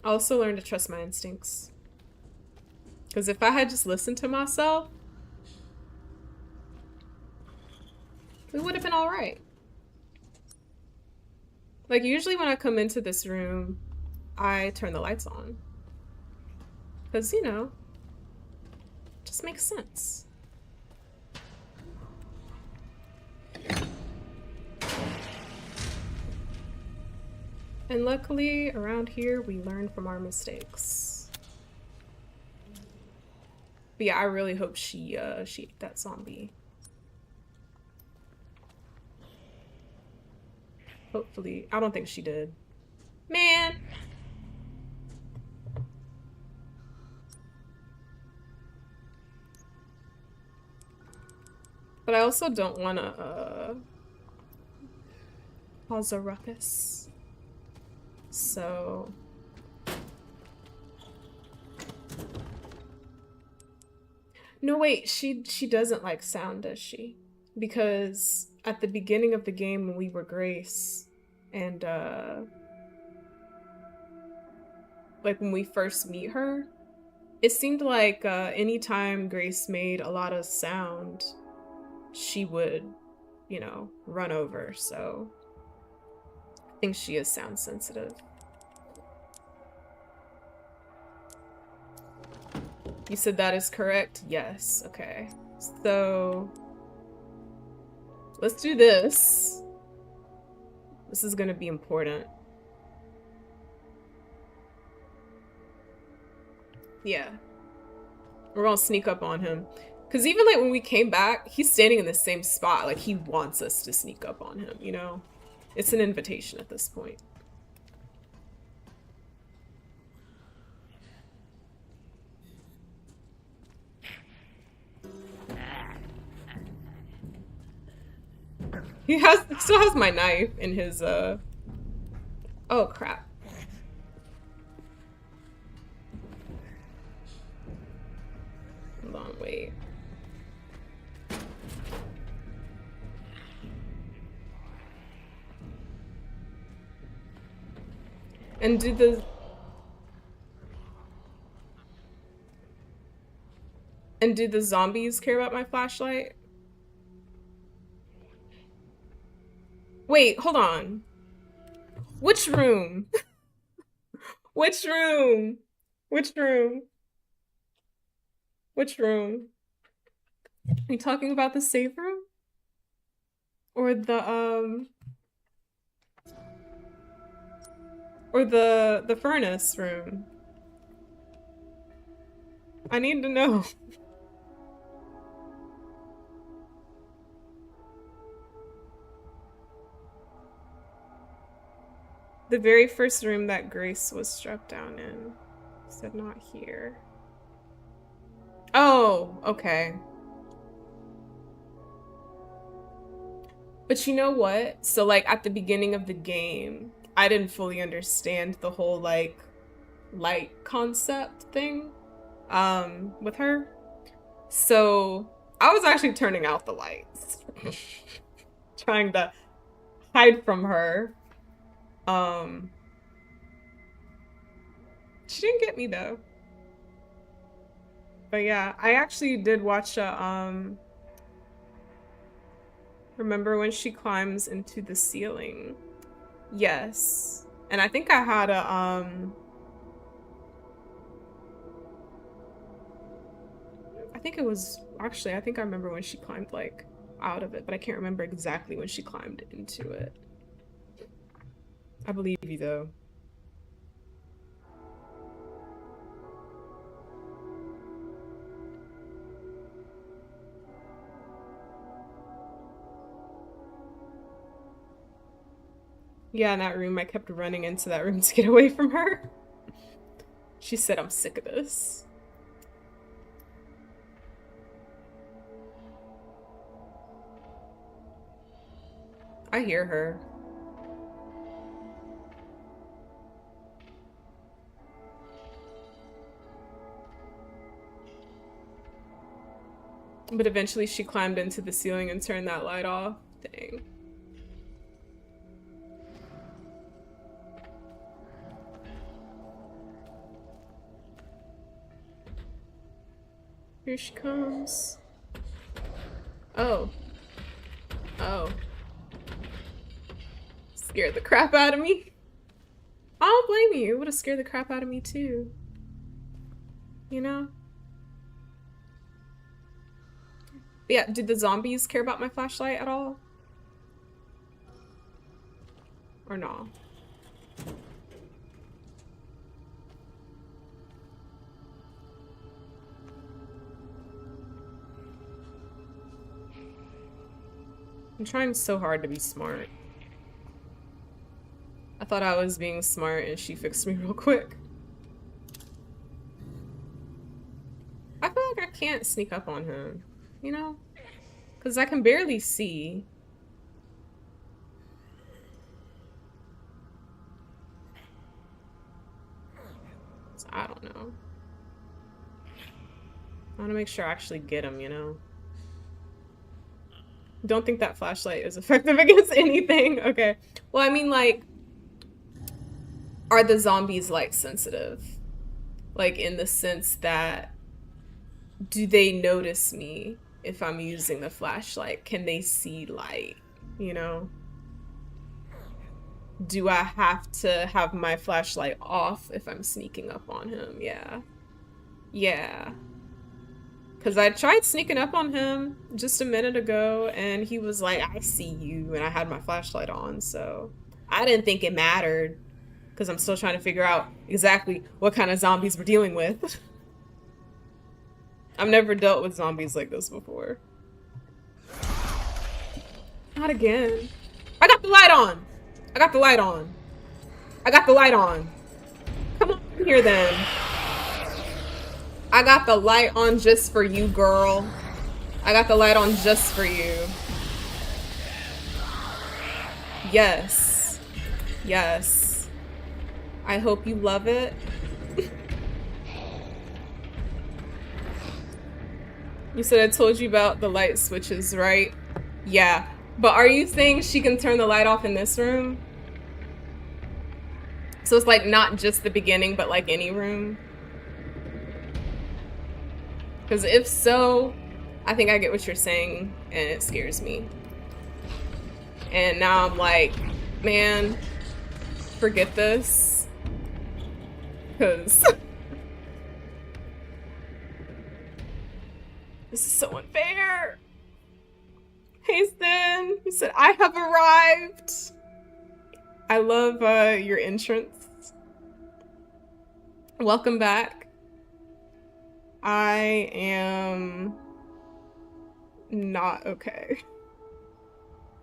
I also learned to trust my instincts. Because if I had just listened to myself, we would have been all right. Like, usually when I come into this room, I turn the lights on. Because, you know, it just makes sense. And luckily, around here, we learn from our mistakes. But yeah, I really hope she ate that zombie. Hopefully. I don't think she did. Man! But I also don't want to, cause a ruckus. So... No, wait, she doesn't like sound, does she? Because at the beginning of the game when we were Grace, and like when we first meet her, it seemed like anytime Grace made a lot of sound, she would, you know, run over, so I think she is sound sensitive. You said that is correct? Yes, okay. So, let's do this. This is gonna be important. Yeah. We're gonna sneak up on him. Because even like when we came back, he's standing in the same spot. Like he wants us to sneak up on him, you know? It's an invitation at this point. He still has my knife in his oh crap. Hold on, wait. And do the zombies care about my flashlight? Wait, hold on. Which room? Which room? Which room? Which room? Are you talking about the save room? Or the furnace room? I need to know. The very first room that Grace was struck down in. Said not here. Oh, okay. But you know what? So like at the beginning of the game, I didn't fully understand the whole like light concept thing with her. So I was actually turning out the lights, trying to hide from her. She didn't get me though. But yeah, I actually did watch remember when she climbs into the ceiling? Yes. And I think I had a I think it was actually, I think I remember when she climbed like out of it, but I can't remember exactly when she climbed into it. I believe you though. Yeah, in that room, I kept running into that room to get away from her. She said, I'm sick of this. I hear her. But eventually she climbed into the ceiling and turned that light off. Dang. Here she comes. Oh. Oh. Scared the crap out of me. I don't blame you. It would have scared the crap out of me too. You know? Yeah, did the zombies care about my flashlight at all? Or no? I'm trying so hard to be smart. I thought I was being smart and she fixed me real quick. I feel like I can't sneak up on him, you know? Because I can barely see. So I don't know. I want to make sure I actually get him, you know? Don't think that flashlight is effective against anything. Okay. Well, I mean, like, are the zombies light sensitive? Like, in the sense that, do they notice me if I'm using the flashlight? Can they see light? You know? Do I have to have my flashlight off if I'm sneaking up on him? Yeah. Yeah. Because I tried sneaking up on him just a minute ago, and he was like, I see you, and I had my flashlight on, so I didn't think it mattered, because I'm still trying to figure out exactly what kind of zombies we're dealing with. I've never dealt with zombies like this before. Not again. I got the light on! I got the light on. I got the light on. Come on here, then. I got the light on just for you, girl. I got the light on just for you. Yes. Yes. I hope you love it. You said I told you about the light switches, right? Yeah. But are you saying she can turn the light off in this room? So it's like not just the beginning, but like any room? Because if so, I think I get what you're saying, and it scares me. And now I'm like, man, forget this. Because this is so unfair. Hey, Stan. He said, I have arrived. I love your entrance. Welcome back. I am not okay.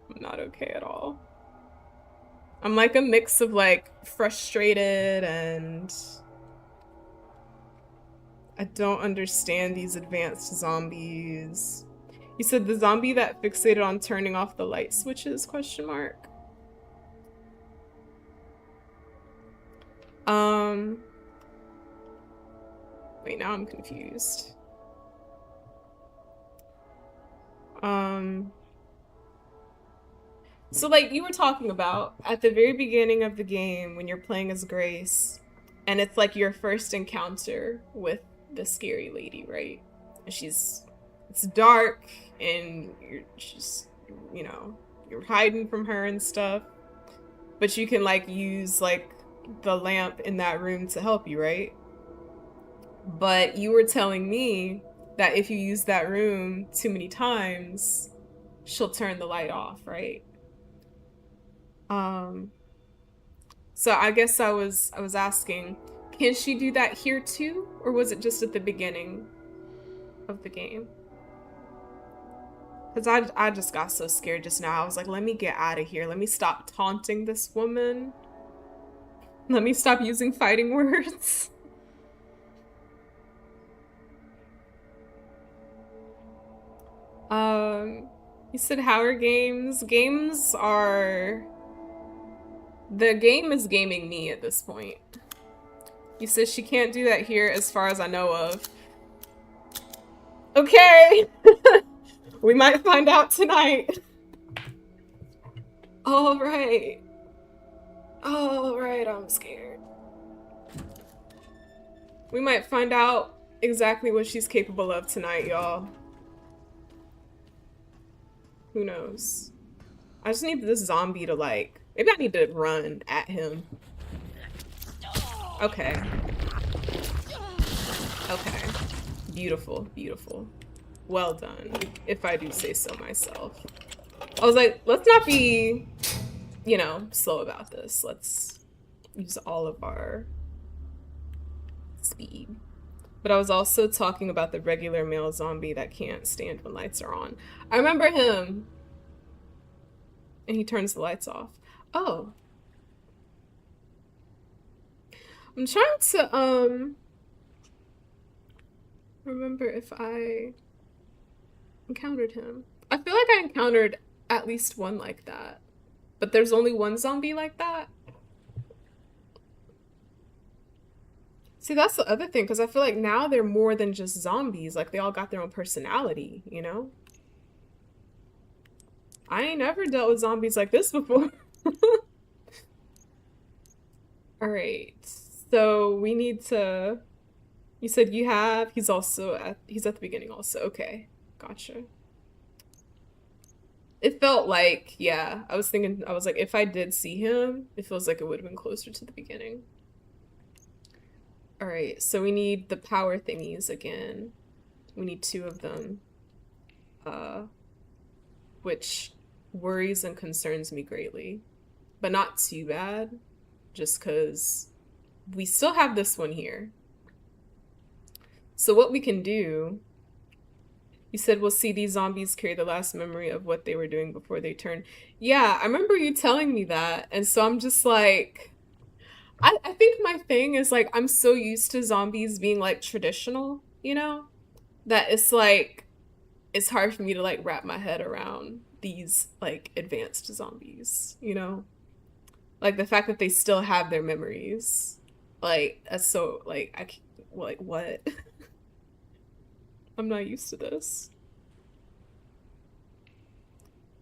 I'm not okay at all. I'm like a mix of like frustrated and I don't understand these advanced zombies. You said the zombie that fixated on turning off the light switches, question mark? Wait, now I'm confused. Um, so like you were talking about at the very beginning of the game when you're playing as Grace, and it's like your first encounter with the scary lady, right? And it's dark, and you're just, you know, you're hiding from her and stuff, but you can like use like the lamp in that room to help you, right? But you were telling me that if you use that room too many times, she'll turn the light off, right? Um, so I guess I was asking, can she do that here too, or was it just at the beginning of the game? Because I just got so scared just now. I was like, let me get out of here. Let me stop taunting this woman. Let me stop using fighting words. You said how are games? Games are... The game is gaming me at this point. You said she can't do that here as far as I know of. Okay! We might find out tonight. Alright. Alright, I'm scared. We might find out exactly what she's capable of tonight, y'all. Who knows? I just need this zombie to like... Maybe I need to run at him. Okay. Okay. Beautiful, beautiful. Well done, if I do say so myself. I was like, let's not be, you know, slow about this. Let's use all of our speed. But I was also talking about the regular male zombie that can't stand when lights are on. I remember him. And he turns the lights off. Oh. I'm trying to, remember if I encountered him. I feel like I encountered at least one like that. But there's only one zombie like that? See, that's the other thing, because I feel like now they're more than just zombies. Like, they all got their own personality, you know? I ain't never dealt with zombies like this before. Alright, so we need to... You said you have... He's at the beginning also. Okay, gotcha. It felt like, yeah, I was like, if I did see him, it feels like it would have been closer to the beginning. Alright, so we need the power thingies again. We need 2 of them. Which worries and concerns me greatly. But not too bad, just because we still have this one here. So what we can do... You said we'll see these zombies carry the last memory of what they were doing before they turned. Yeah, I remember you telling me that, and so I'm just like... I think my thing is, like, I'm so used to zombies being, like, traditional, you know? That it's, like, it's hard for me to, like, wrap my head around these, like, advanced zombies, you know? Like, the fact that they still have their memories. Like, that's so, like, what? I'm not used to this.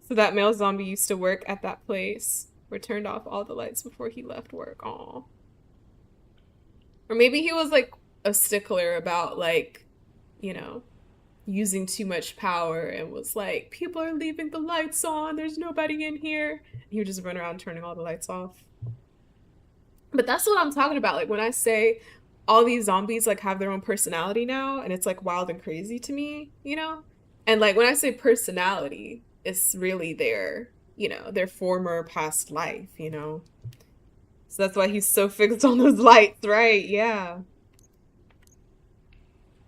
So that male zombie used to work at that place. Or turned off all the lights before he left work. Aw. Or maybe he was like a stickler about like, you know, using too much power and was like, people are leaving the lights on, there's nobody in here. He would just run around turning all the lights off. But that's what I'm talking about. Like when I say all these zombies like have their own personality now and it's like wild and crazy to me, you know? And like when I say personality, it's really their, you know, their former past life, you know? So that's why he's so fixed on those lights, right? Yeah.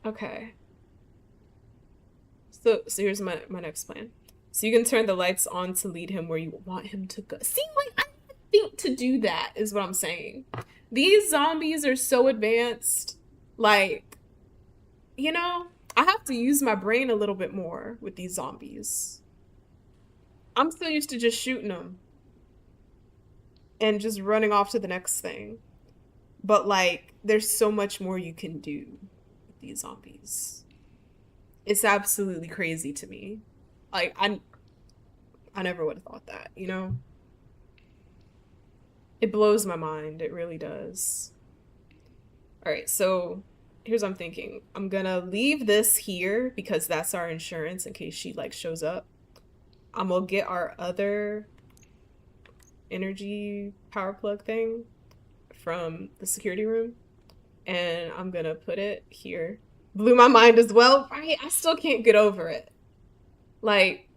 Okay. So here's my next plan. So you can turn the lights on to lead him where you want him to go. See, like, I think to do that is what I'm saying. These zombies are so advanced. Like, you know, I have to use my brain a little bit more with these zombies. I'm still used to just shooting them and just running off to the next thing. But like, there's so much more you can do with these zombies. It's absolutely crazy to me. Like, I never would have thought that, you know? It blows my mind. It really does. All right, so here's what I'm thinking. I'm gonna leave this here because that's our insurance in case she like shows up. I'm gonna get our other energy power plug thing from the security room and I'm gonna put it here. Blew my mind as well, right? I still can't get over it. Like,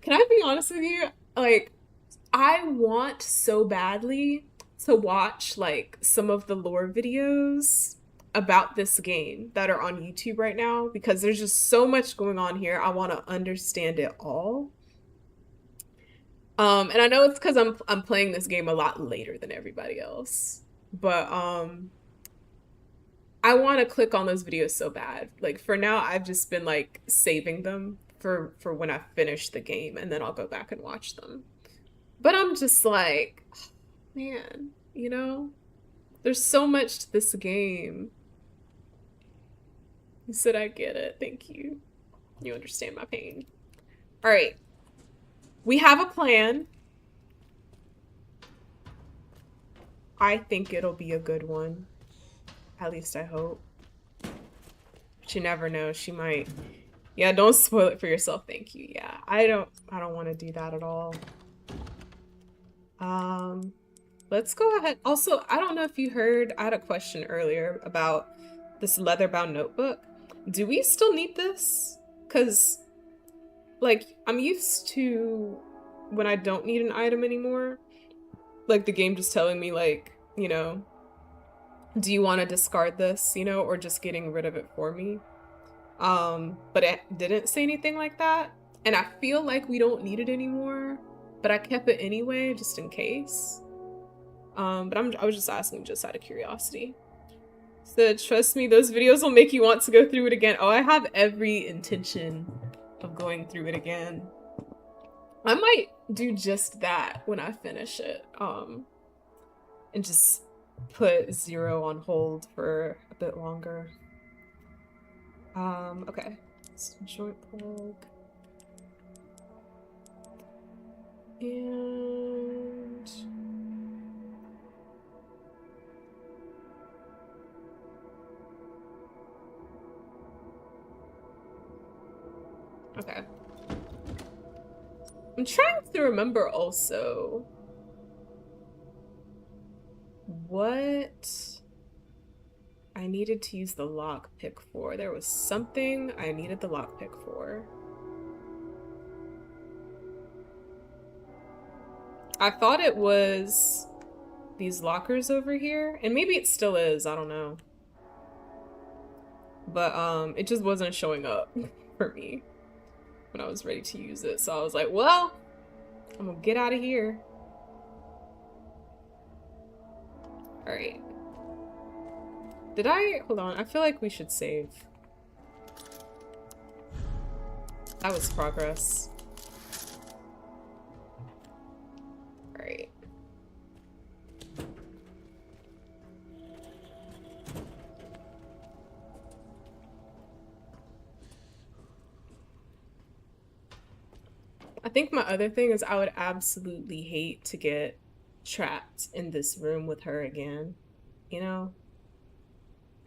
can I be honest with you? Like, I want so badly to watch like some of the lore videos about this game that are on YouTube right now because there's just so much going on here. I want to understand it all. And I know it's because I'm playing this game a lot later than everybody else, but I want to click on those videos so bad. Like for now, I've just been like saving them for when I finish the game, and then I'll go back and watch them. But I'm just like, oh, man, you know, there's so much to this game. You said I get it. Thank you. You understand my pain. All right. We have a plan. I think it'll be a good one. At least I hope. But you never know. She might. Yeah, don't spoil it for yourself. Thank you. Yeah, I don't want to do that at all. Let's go ahead. Also, I don't know if you heard, I had a question earlier about this leather-bound notebook. Do we still need this? Because, like, I'm used to when I don't need an item anymore, like the game just telling me, like, you know, do you want to discard this, you know, or just getting rid of it for me? But it didn't say anything like that. And I feel like we don't need it anymore, but I kept it anyway, just in case. But I was just asking just out of curiosity. So trust me, those videos will make you want to go through it again. Oh, I have every intention of going through it again. I might do just that when I finish it. And just put 0 on hold for a bit longer. Okay. So joint plug. And okay. I'm trying to remember also what I needed to use the lockpick for. There was something I needed the lockpick for. I thought it was these lockers over here, and maybe it still is, I don't know. But it just wasn't showing up for me when I was ready to use it. So I was like, well, I'm gonna get out of here. All right. Did I, hold on, I feel like we should save. That was progress. All right. I think my other thing is I would absolutely hate to get trapped in this room with her again, you know?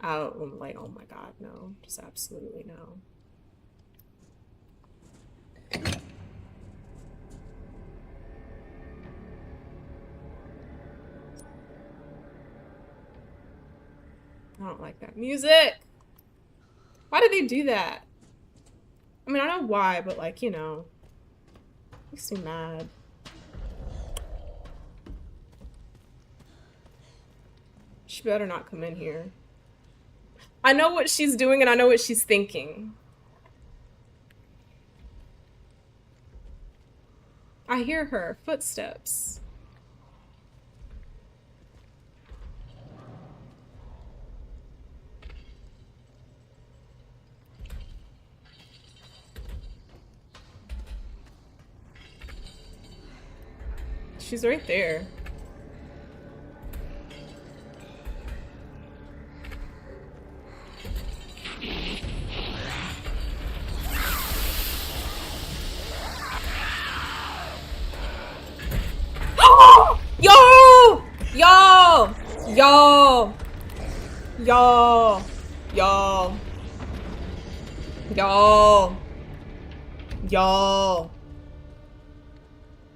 I'm like, oh my god, no. Just absolutely no. I don't like that music. Why did they do that? I mean, I know why, but like, you know, makes me mad. She better not come in here. I know what she's doing and I know what she's thinking. I hear her footsteps. She's right there. Y'all! Y'all! Y'all! Y'all! Y'all!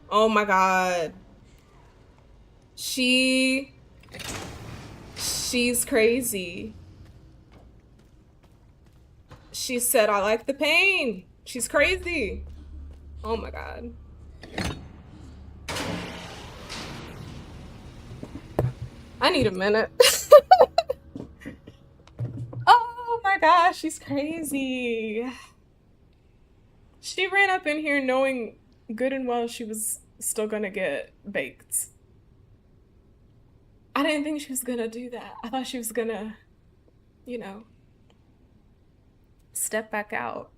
Oh my god. She's crazy. She said, I like the pain. She's crazy. Oh my god. I need a minute. Oh my gosh, she's crazy. She ran up in here knowing good and well she was still gonna get baked. I didn't think she was gonna do that. I thought she was gonna, you know, step back out.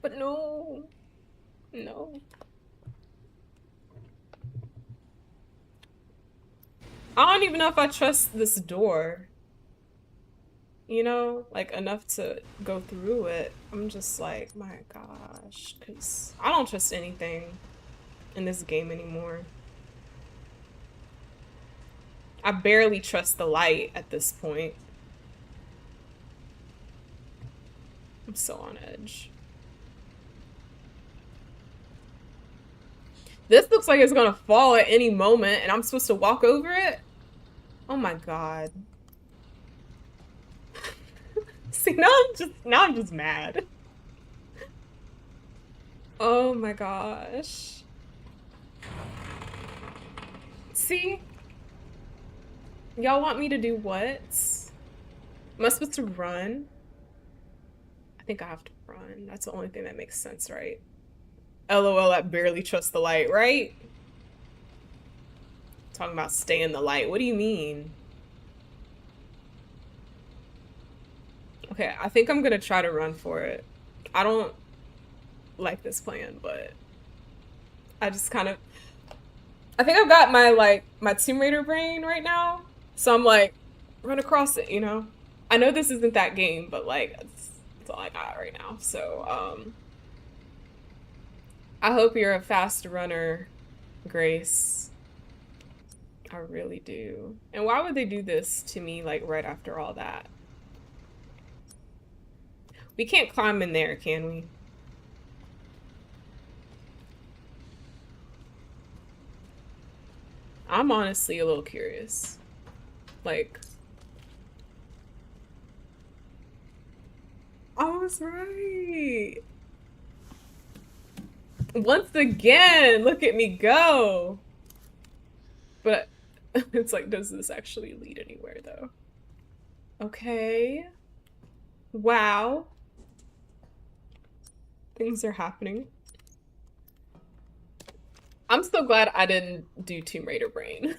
But no. No. I don't even know if I trust this door. You know, like enough to go through it. I'm just like, my gosh, because I don't trust anything in this game anymore. I barely trust the light at this point. I'm so on edge. This looks like it's gonna fall at any moment and I'm supposed to walk over it? Oh my god. See, now I'm just mad. Oh my gosh. See? Y'all want me to do what? Am I supposed to run? I think I have to run. That's the only thing that makes sense, right? LOL, I barely trust the light, right? Talking about stay in the light. What do you mean? Okay, I think I'm gonna try to run for it. I don't like this plan, but I just kind of... I think I've got my Tomb Raider brain right now. So I'm like, run across it, you know? I know this isn't that game, but like, it's all I got right now. So, I hope you're a fast runner, Grace. I really do. And why would they do this to me, like, right after all that? We can't climb in there, can we? I'm honestly a little curious. Like... I was right! Once again, look at me go! But it's like, does this actually lead anywhere, though? Okay. Wow. Things are happening. I'm so glad I didn't do Tomb Raider brain.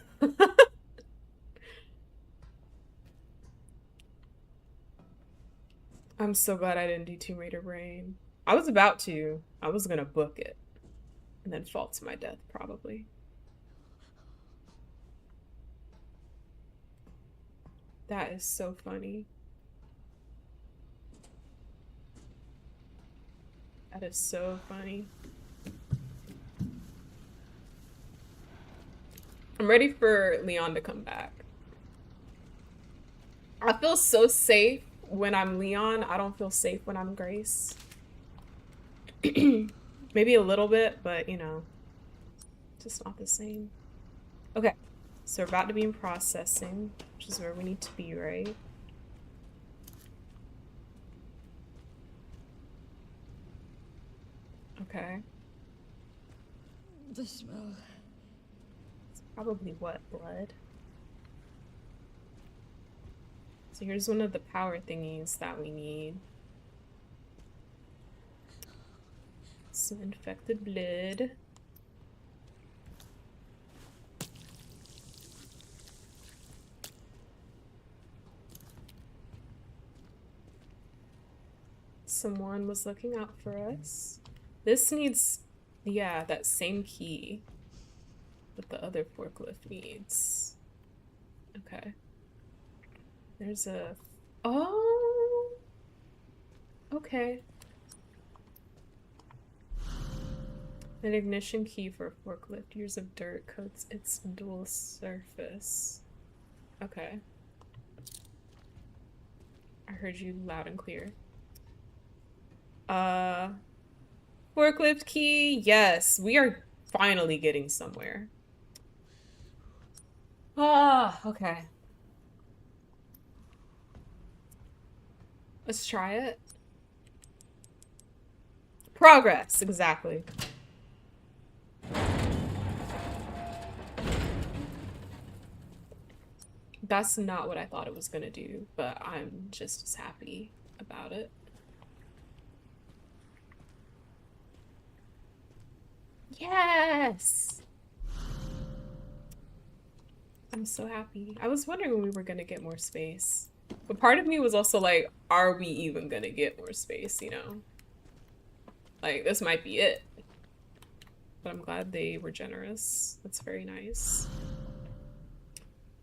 I'm so glad I didn't do Tomb Raider brain. I was about to. I was gonna book it. And then fall to my death, probably. That is so funny. That is so funny. I'm ready for Leon to come back. I feel so safe when I'm Leon. I don't feel safe when I'm Grace. Maybe a little bit, but you know, just not the same. Okay, so we're about to be in processing, which is where we need to be, right? Okay. The smell. It's probably what, blood? So here's one of the power thingies that we need. Some infected blood. Someone was looking out for us. This needs, yeah, that same key that the other forklift needs. Okay. There's a... Oh! Okay. An ignition key for a forklift. Years of dirt coats its dual surface. Okay. I heard you loud and clear. Forklift key. Yes, we are finally getting somewhere. Okay. Let's try it. Progress, exactly. That's not what I thought it was gonna do, but I'm just as happy about it. Yes! I'm so happy. I was wondering when we were gonna get more space. But part of me was also like, are we even gonna get more space, you know? Like, this might be it. But I'm glad they were generous. That's very nice.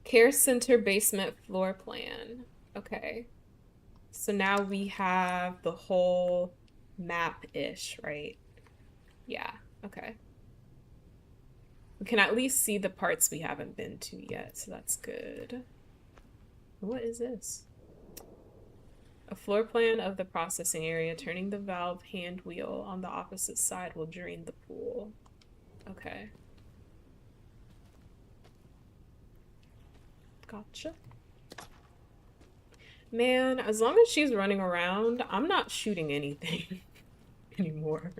Care Center basement floor plan. Okay. So now we have the whole map-ish, right? Yeah, okay. We can at least see the parts we haven't been to yet, so that's good. What is this? A floor plan of the processing area. Turning the valve hand wheel on the opposite side will drain the pool. Okay. Gotcha. Man, as long as she's running around, I'm not shooting anything anymore.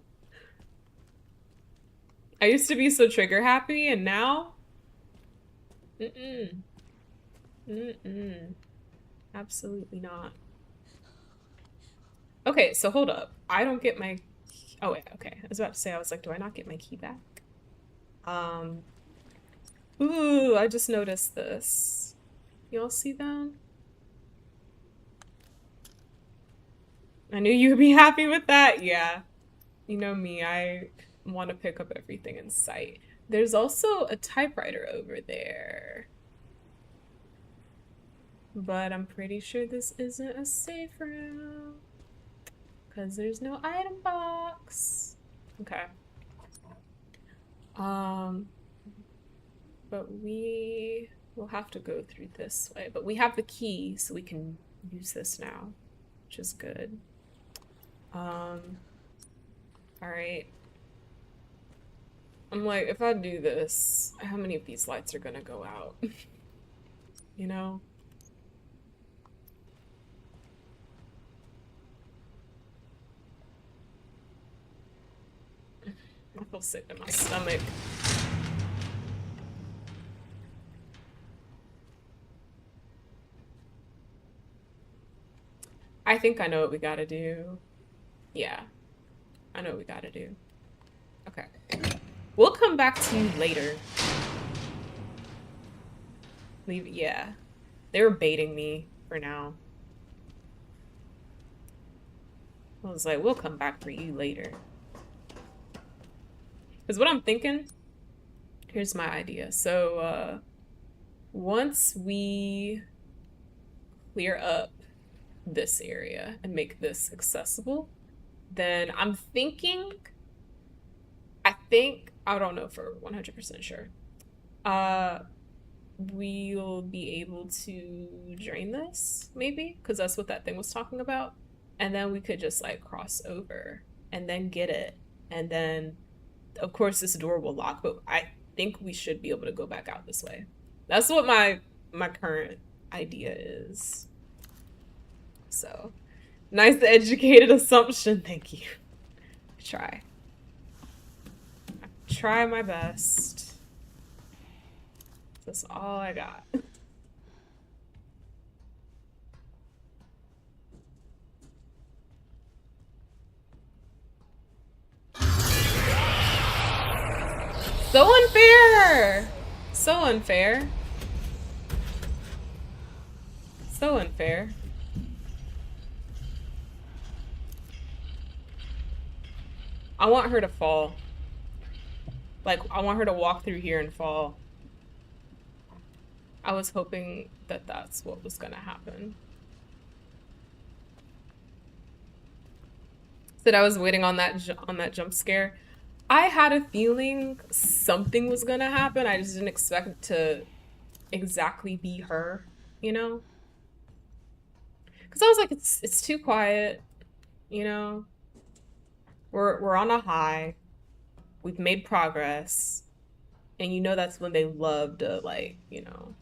I used to be so trigger happy, and now? Mm-mm. Mm-mm. Absolutely not. Okay, so hold up. I don't get my... Oh, wait, okay. I was about to say, I was like, do I not get my key back? Ooh, I just noticed this. Y'all see that? I knew you would be happy with that. Yeah. You know me, I want to pick up everything in sight. There's also a typewriter over there. But I'm pretty sure this isn't a safe room. Because there's no item box. Okay. But we will have to go through this way. But we have the key, so we can use this now, which is good. All right. I'm like, if I do this, how many of these lights are gonna go out? You know? I feel sick in my stomach. I think I know what we gotta do. Yeah. I know what we gotta do. Okay. We'll come back to you later. Leave. Yeah. They were baiting me for now. I was like, we'll come back for you later. Because what I'm thinking, here's my idea. So, once we clear up this area and make this accessible, then I'm thinking, I don't know for 100% sure, we'll be able to drain this, maybe? Because that's what that thing was talking about. And then we could just, like, cross over and then get it. And then, of course, this door will lock, but I think we should be able to go back out this way. That's what my current idea is. So, nice educated assumption. Thank you. I try my best. That's all I got. So unfair! So unfair. So unfair. I want her to fall. Like, I want her to walk through here and fall. I was hoping that that's what was gonna happen. Said I was waiting on that jump scare. I had a feeling something was gonna happen. I just didn't expect it to exactly be her, you know? Because I was like, it's too quiet, you know? We're on a high. We've made progress. And you know that's when they love to, like, you know,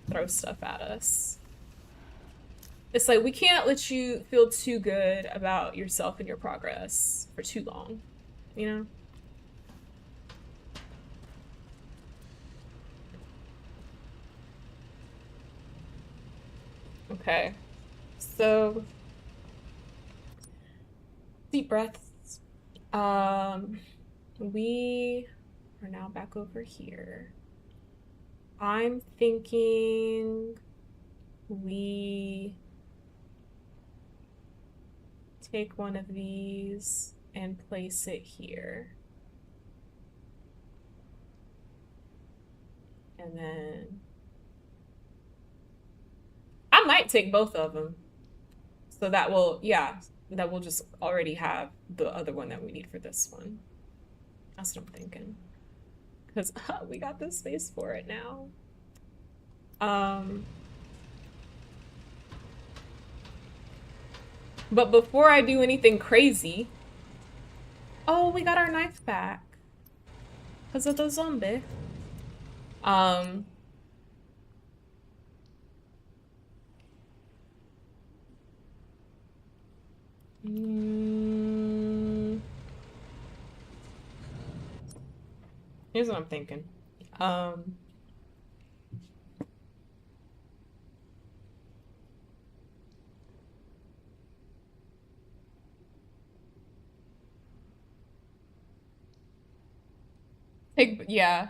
throw stuff at us. It's like, we can't let you feel too good about yourself and your progress for too long, you know? Okay. So, deep breaths. We are now back over here. I'm thinking we take one of these and place it here. And then I might take both of them. So that will, yeah, that will just already have the other one that we need for this one. That's what I'm thinking. Because we got the space for it now. But before I do anything crazy, oh, we got our knife back because of the zombie. Here's what I'm thinking. Yeah.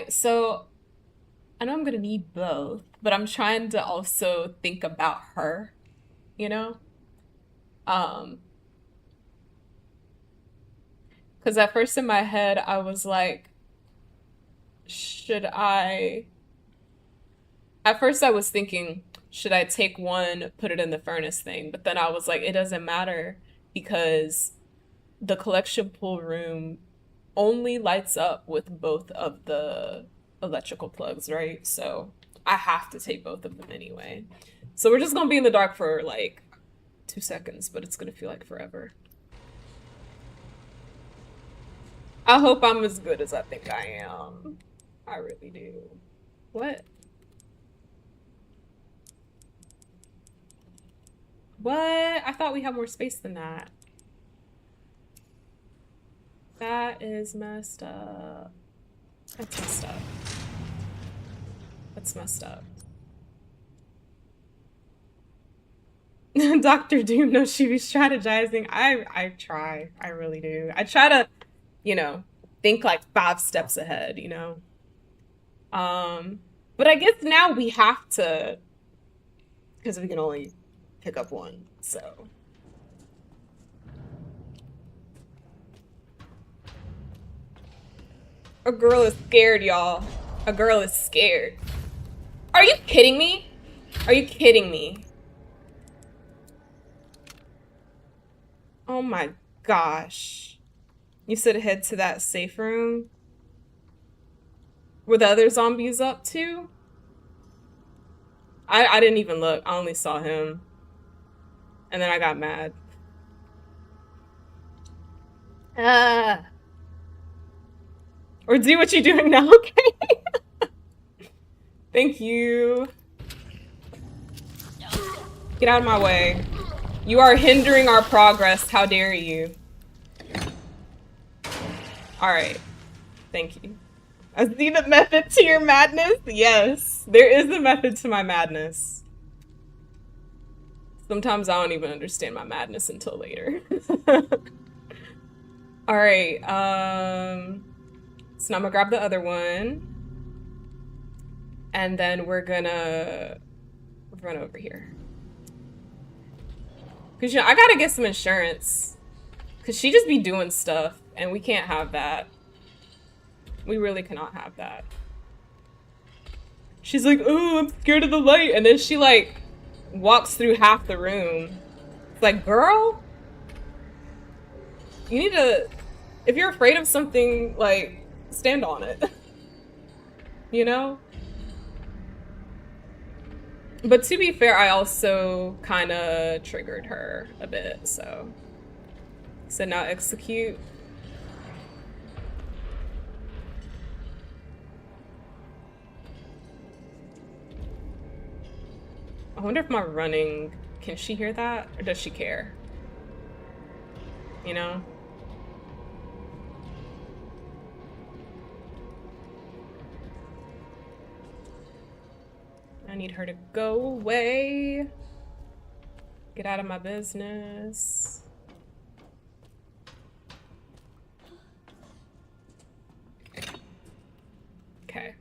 So I know I'm gonna need both, but I'm trying to also think about her, you know? Because at first in my head, I was like, should I? At first, I was thinking, should I take one, put it in the furnace thing? But then I was like, it doesn't matter because the collection pool room only lights up with both of the electrical plugs, right? So I have to take both of them anyway. So we're just gonna be in the dark for like 2 seconds, but it's gonna feel like forever. I hope I'm as good as I think I am. I really do. What? What? I thought we had more space than that. That is messed up. That's messed up. That's messed up. Dr. Doom knows she was strategizing. I try. I really do. I try to, you know, think like 5 steps ahead, you know. But I guess now we have to, because we can only pick up one, so. A girl is scared, y'all. A girl is scared. Are you kidding me? Are you kidding me? Oh my gosh. You said head to that safe room? Were the other zombies up too? I didn't even look. I only saw him. And then I got mad. Or do what you're doing now, okay? Thank you. Get out of my way. You are hindering our progress. How dare you? Alright. Thank you. I see the method to your madness. Yes, there is a method to my madness. Sometimes I don't even understand my madness until later. Alright, so now I'm gonna grab the other one. And then we're gonna run over here. Cause you know, I gotta get some insurance. Cause she just be doing stuff and we can't have that. We really cannot have that. She's like, oh, I'm scared of the light. And then she like walks through half the room. It's like, girl, You need to, if you're afraid of something, like, stand on it. You know? But to be fair, I also kind of triggered her a bit, so. So now execute. I wonder if my running, can she hear that? Or does she care? You know? I need her to go away. Get out of my business. Okay.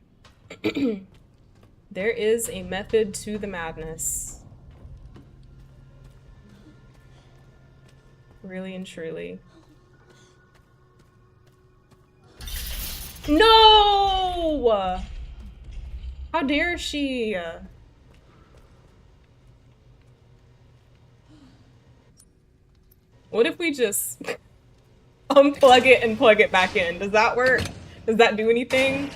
There is a method to the madness. Really and truly. No! How dare she? What if we just unplug it and plug it back in? Does that work? Does that do anything?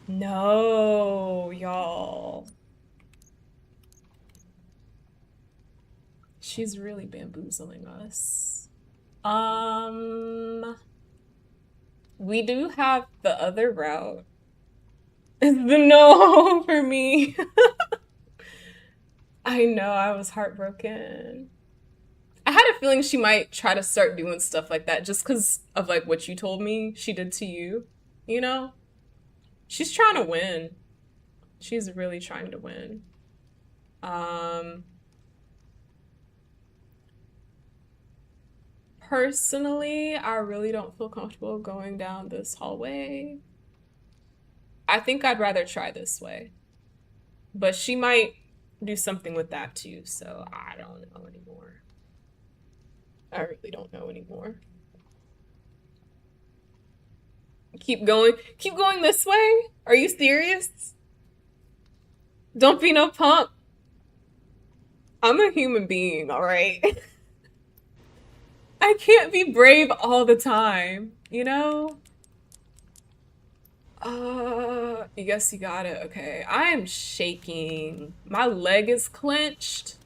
No, y'all. She's really bamboozling us. We do have the other route. It's the no for me. I know, I was heartbroken. I had a feeling she might try to start doing stuff like that just because of like what you told me she did to you, you know? She's trying to win. She's really trying to win. Personally, I really don't feel comfortable going down this hallway. I think I'd rather try this way. But she might do something with that too, so I don't know anymore. I really don't know anymore. Keep going this way? Are you serious? Don't be no punk. I'm a human being, all right? I can't be brave all the time, you know? Yes, you got it. Okay. I am shaking. My leg is clenched.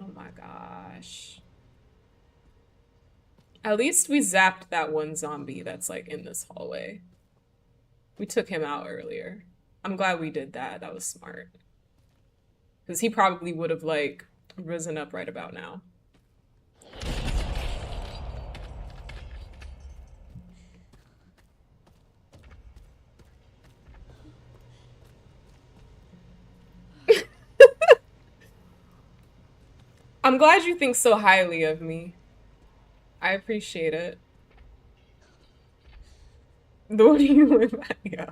Oh my gosh. At least we zapped that one zombie that's like in this hallway. We took him out earlier. I'm glad we did that. That was smart. Because he probably would have like risen up right about now. I'm glad you think so highly of me. I appreciate it. What do you with that? Yeah.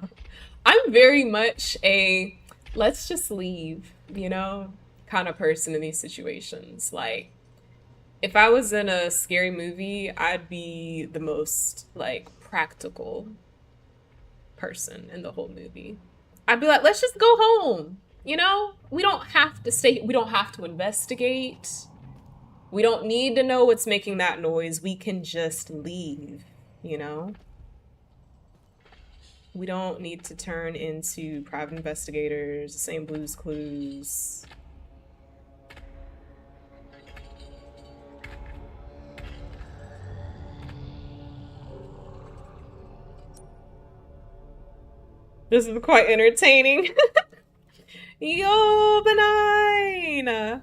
I'm very much a let's just leave, you know, kind of person in these situations. Like, if I was in a scary movie, I'd be the most like practical person in the whole movie. I'd be like, let's just go home. You know, we don't have to stay, we don't have to investigate. We don't need to know what's making that noise. We can just leave, you know? We don't need to turn into private investigators, the same Blue's Clues. This is quite entertaining. Yo, benign!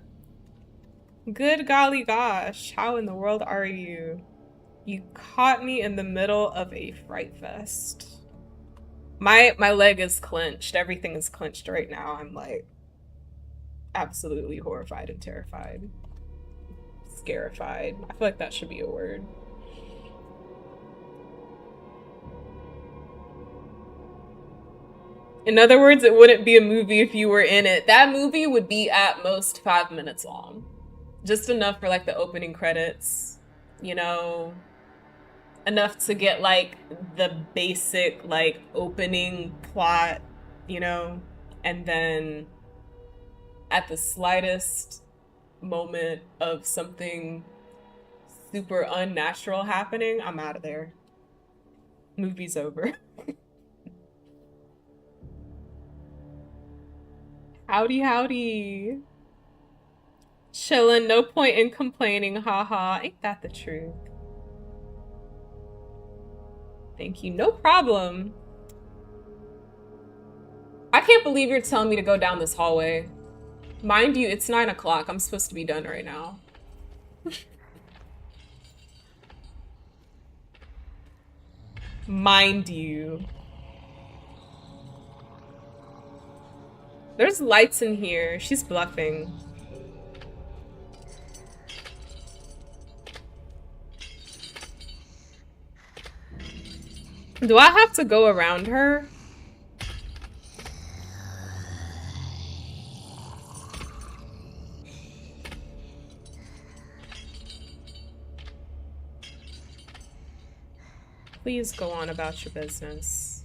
Good golly gosh, how in the world are you? You caught me in the middle of a fright fest. My leg is clenched. Everything is clenched right now. I'm like absolutely horrified and terrified. Scarified. I feel like that should be a word. In other words, it wouldn't be a movie if you were in it. That movie would be at most 5 minutes long. Just enough for like the opening credits, you know, enough to get like the basic like opening plot, you know, and then at the slightest moment of something super unnatural happening, I'm out of there. Movie's over. Howdy, howdy. Chillin', no point in complaining, haha. Ain't that the truth? Thank you, no problem. I can't believe you're telling me to go down this hallway. Mind you, it's 9 o'clock. I'm supposed to be done right now. Mind you. There's lights in here. She's bluffing. Do I have to go around her? Please go on about your business.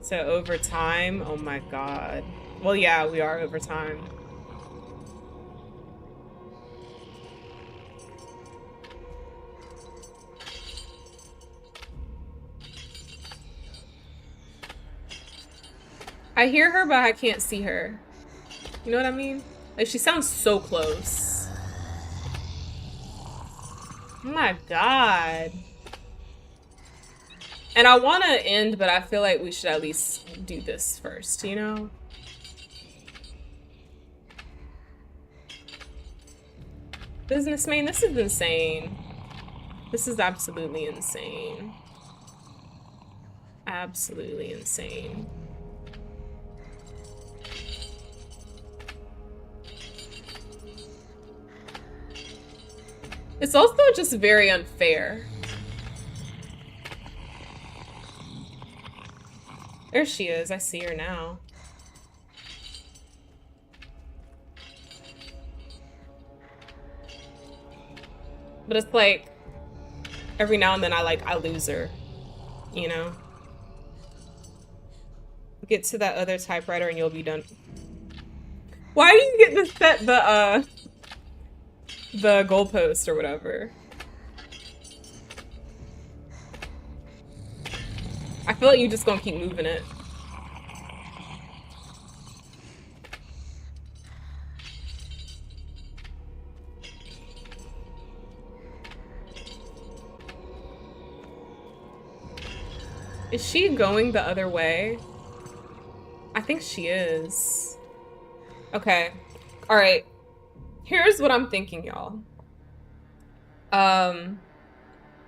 So over time, oh my god. Well, yeah, we are over time. I hear her, but I can't see her. You know what I mean? Like, she sounds so close. Oh my god. And I want to end, but I feel like we should at least do this first, you know? Businessman, this is insane. This is absolutely insane. Absolutely insane. It's also just very unfair. There she is. I see her now. But it's like, every now and then I lose her, you know? Get to that other typewriter and you'll be done. Why do you get to set the goalpost or whatever? I feel like you're just gonna keep moving it. Is she going the other way? I think she is. Okay. All right. Here's what I'm thinking, y'all.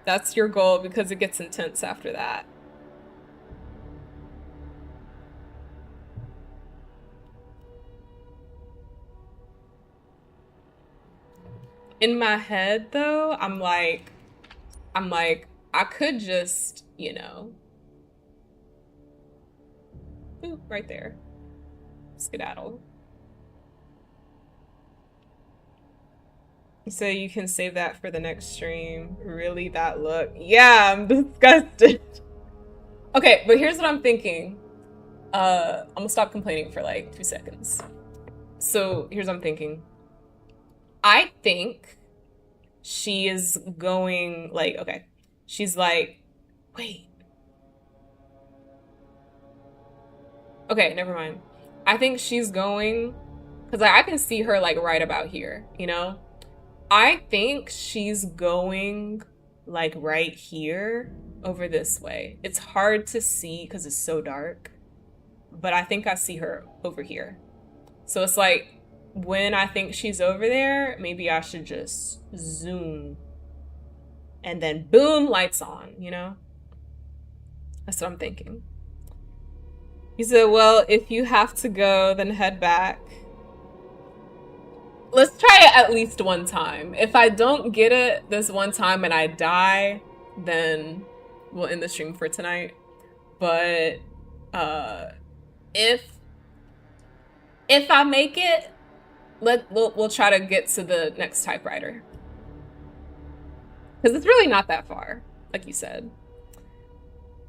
That's your goal because it gets intense after that. In my head, though, I'm like, I could just, you know, ooh, right there, skedaddle. So you can save that for the next stream. Really, that look? Yeah, I'm disgusted. Okay, but here's what I'm thinking. I'm gonna stop complaining for like 2 seconds. So here's what I'm thinking. I think she is going like, okay, she's like, wait. Okay, never mind. I think she's going, because I can see her like right about here, you know? I think she's going like right here over this way. It's hard to see because it's so dark, but I think I see her over here. So it's like, when I think she's over there, maybe I should just zoom and then boom, lights on, you know? That's what I'm thinking. He said, well, if you have to go, then head back. Let's try it at least one time. If I don't get it this one time and I die, then we'll end the stream for tonight. But if I make it, we'll try to get to the next typewriter. Because it's really not that far, like you said.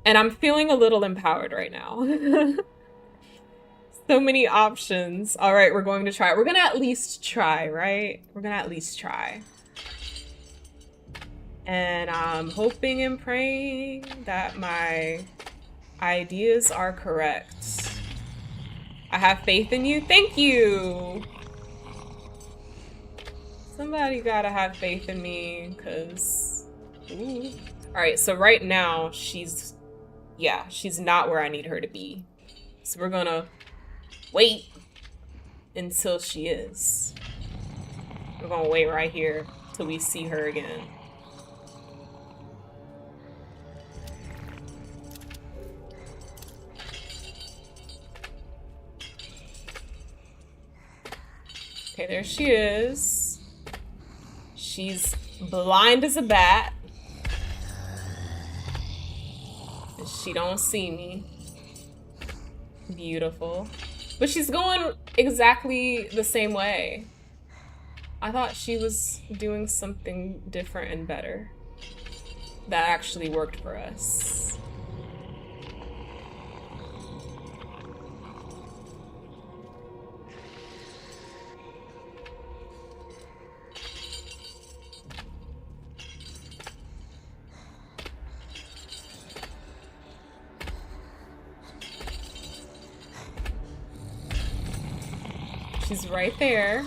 And I'm feeling a little empowered right now. So many options. All right, we're going to try. We're gonna at least try, right? We're gonna at least try. And I'm hoping and praying that my ideas are correct. I have faith in you. Thank you. Somebody gotta have faith in me, cause. Ooh. All right, so right now she's not where I need her to be. So we're gonna wait until she is. We're gonna wait right here till we see her again. Okay, there she is. She's blind as a bat. She don't see me. Beautiful. But she's going exactly the same way. I thought she was doing something different and better. That actually worked for us. She's right there.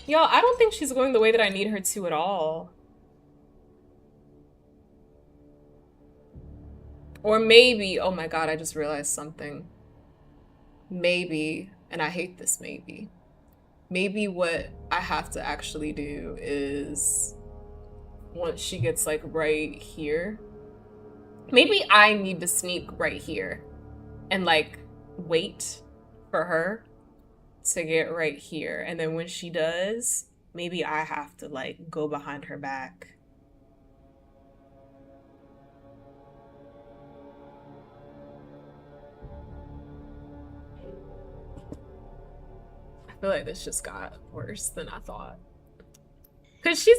Yo, I don't think she's going the way that I need her to at all. Or maybe, oh my god, I just realized something. Maybe, and I hate this maybe. Maybe what I have to actually do is, once she gets like right here, maybe I need to sneak right here and like wait for her to get right here. And then when she does, maybe I have to like go behind her back. I feel like this just got worse than I thought. Cause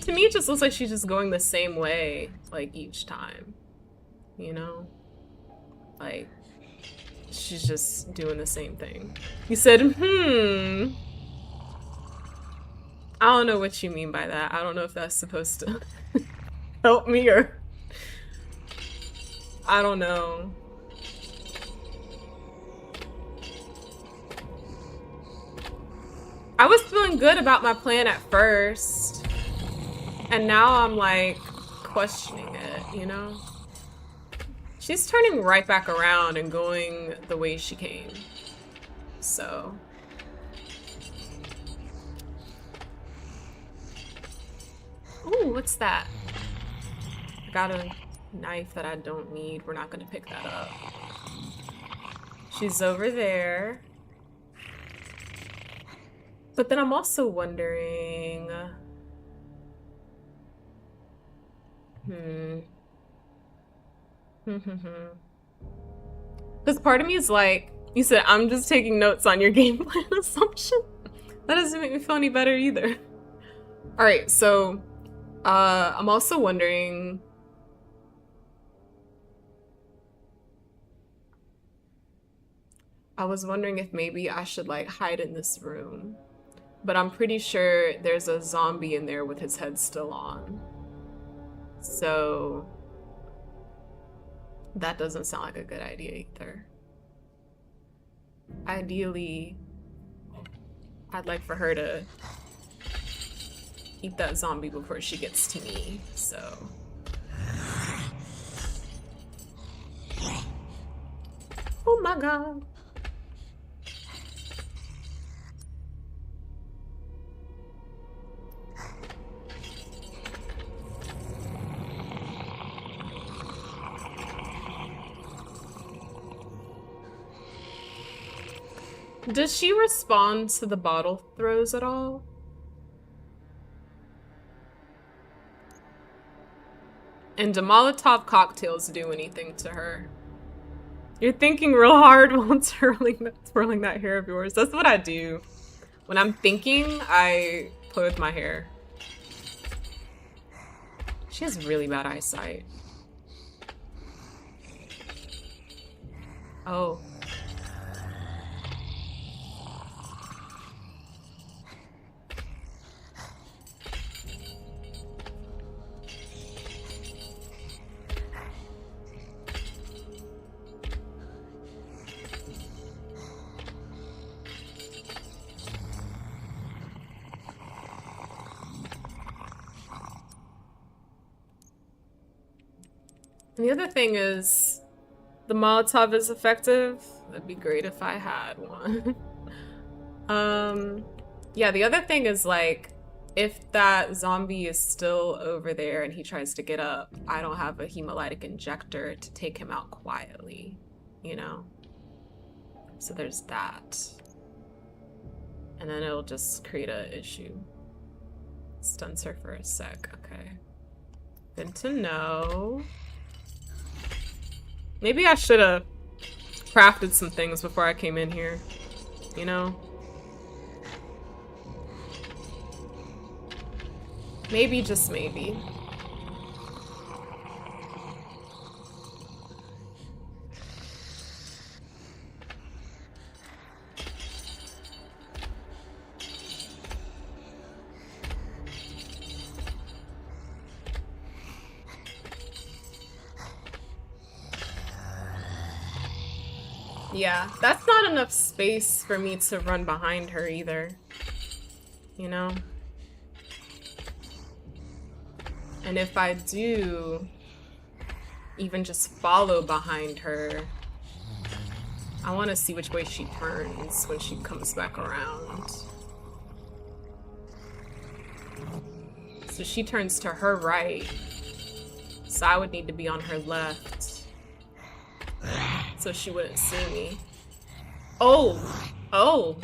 to me, it just looks like she's just going the same way, like each time. You know? Like, she's just doing the same thing. You said, I don't know what you mean by that. I don't know if that's supposed to help me or... I don't know. I was feeling good about my plan at first. And now I'm like questioning it, you know? She's turning right back around and going the way she came. So. Ooh, what's that? I got a knife that I don't need. We're not gonna pick that up. She's over there. But then I'm also wondering... Because part of me is like, you said, I'm just taking notes on your game plan assumption. That doesn't make me feel any better either. Alright, so I'm also wondering... I was wondering if maybe I should like hide in this room. But I'm pretty sure there's a zombie in there with his head still on. So... that doesn't sound like a good idea either. Ideally, I'd like for her to eat that zombie before she gets to me, so... Oh my god. Does she respond to the bottle throws at all? And do Molotov cocktails do anything to her? You're thinking real hard while twirling that hair of yours. That's what I do. When I'm thinking, I play with my hair. She has really bad eyesight. Oh. And the other thing is, the Molotov is effective. That'd be great if I had one. Yeah, the other thing is, like, if that zombie is still over there and he tries to get up, I don't have a hemolytic injector to take him out quietly, you know? So there's that. And then it'll just create an issue. Stuns her for a sec, okay. Good to know. Maybe I should have crafted some things before I came in here, you know? Maybe, just maybe. Yeah, that's not enough space for me to run behind her either, you know? And if I do even just follow behind her, I want to see which way she turns when she comes back around. So she turns to her right, so I would need to be on her left so she wouldn't see me. Oh,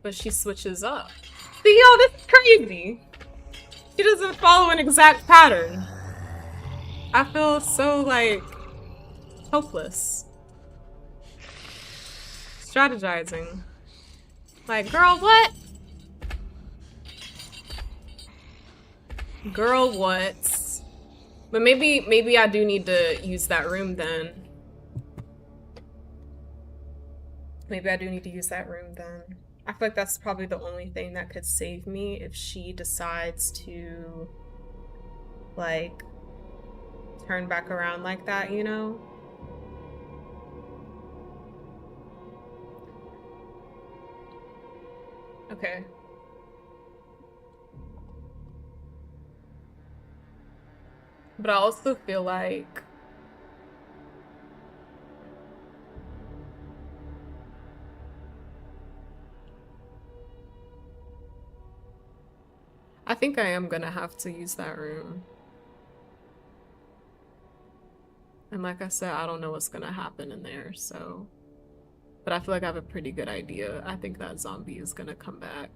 but she switches up. See, yo, this is crazy. She doesn't follow an exact pattern. I feel so, like, hopeless. Strategizing. Like, girl, what? Girl, what? But maybe I do need to use that room then. Maybe I do need to use that room then. I feel like that's probably the only thing that could save me if she decides to, like, turn back around like that, you know? Okay. But I also feel like I think I am gonna have to use that room. And like I said, I don't know what's gonna happen in there, so. But I feel like I have a pretty good idea. I think that zombie is gonna come back.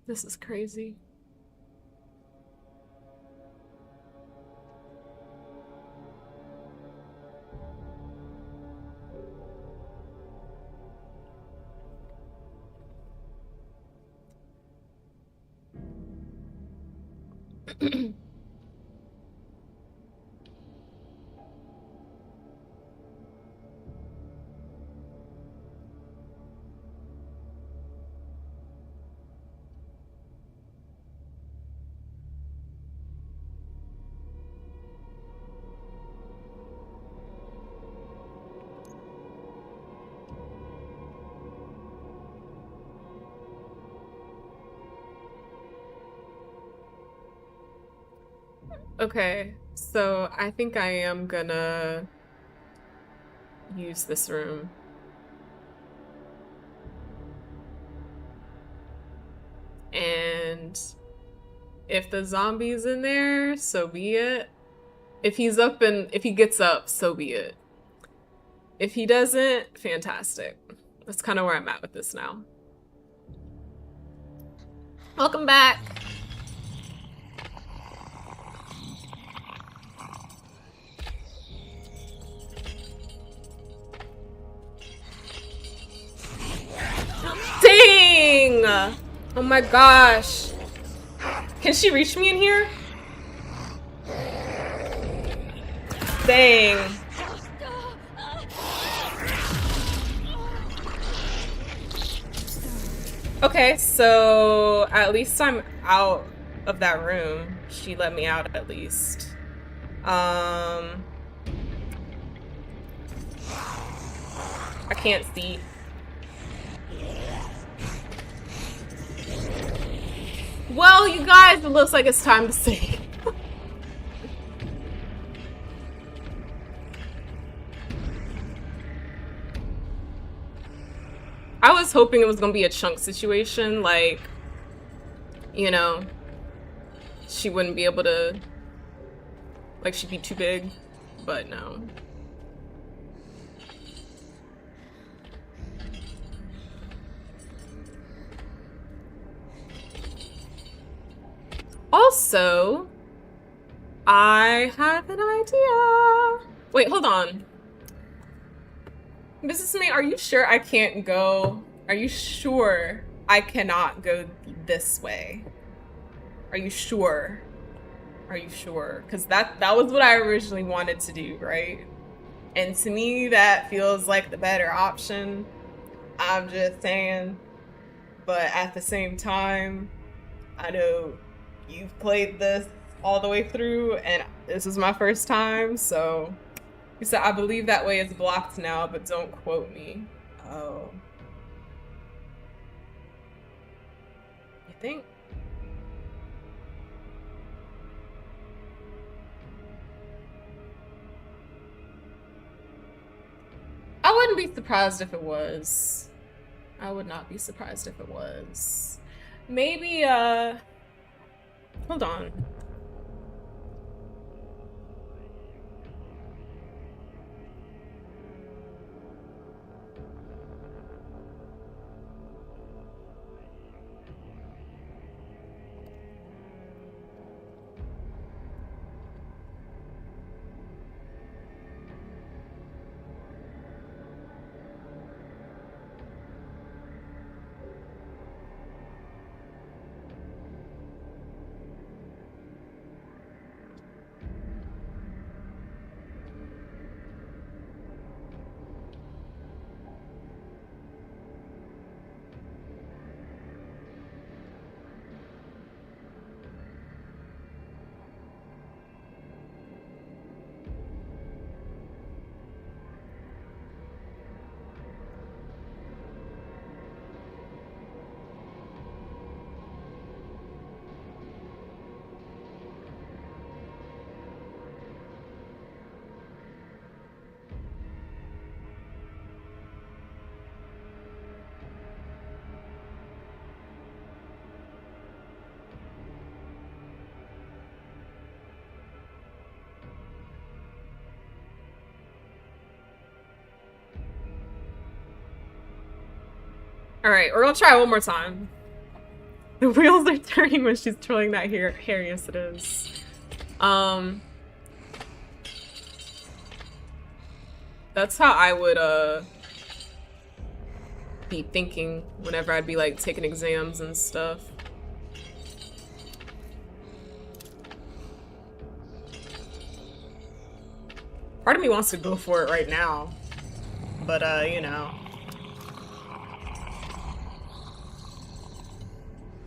This is crazy. Okay, so I think I am gonna use this room. And if the zombie's in there, so be it. If he's up and if he gets up, so be it. If he doesn't, fantastic. That's kind of where I'm at with this now. Welcome back. Oh my gosh. Can she reach me in here? Dang. Okay, so at least I'm out of that room. She let me out at least. I can't see. Well, you guys, it looks like it's time to save. I was hoping it was gonna be a chunk situation, like, you know, she wouldn't be able to, like, she'd be too big, but no. Also, I have an idea. Wait, hold on. Businessmate, are you sure I can't go? Are you sure I cannot go this way? Are you sure? Are you sure? Because that was what I originally wanted to do, right? And to me, that feels like the better option. I'm just saying. But at the same time, I know you've played this all the way through, and this is my first time, so... You said, I believe that way is blocked now, but don't quote me. Oh. You think? I wouldn't be surprised if it was. I would not be surprised if it was. Maybe, hold on. Alright, we're gonna try one more time. The wheels are turning when she's twirling that hair. Yes, it is. That's how I would, be thinking whenever I'd be, like, taking exams and stuff. Part of me wants to go for it right now. But, you know.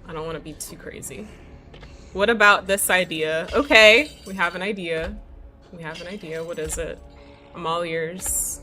I don't want to be too crazy. What about this idea? Okay, we have an idea. We have an idea. What is it? I'm all ears.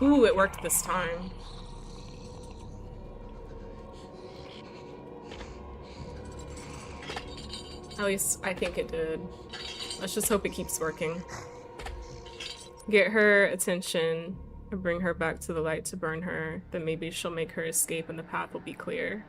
Ooh, it worked this time. At least I think it did. Let's just hope it keeps working. Get her attention and bring her back to the light to burn her. Then maybe she'll make her escape and the path will be clear.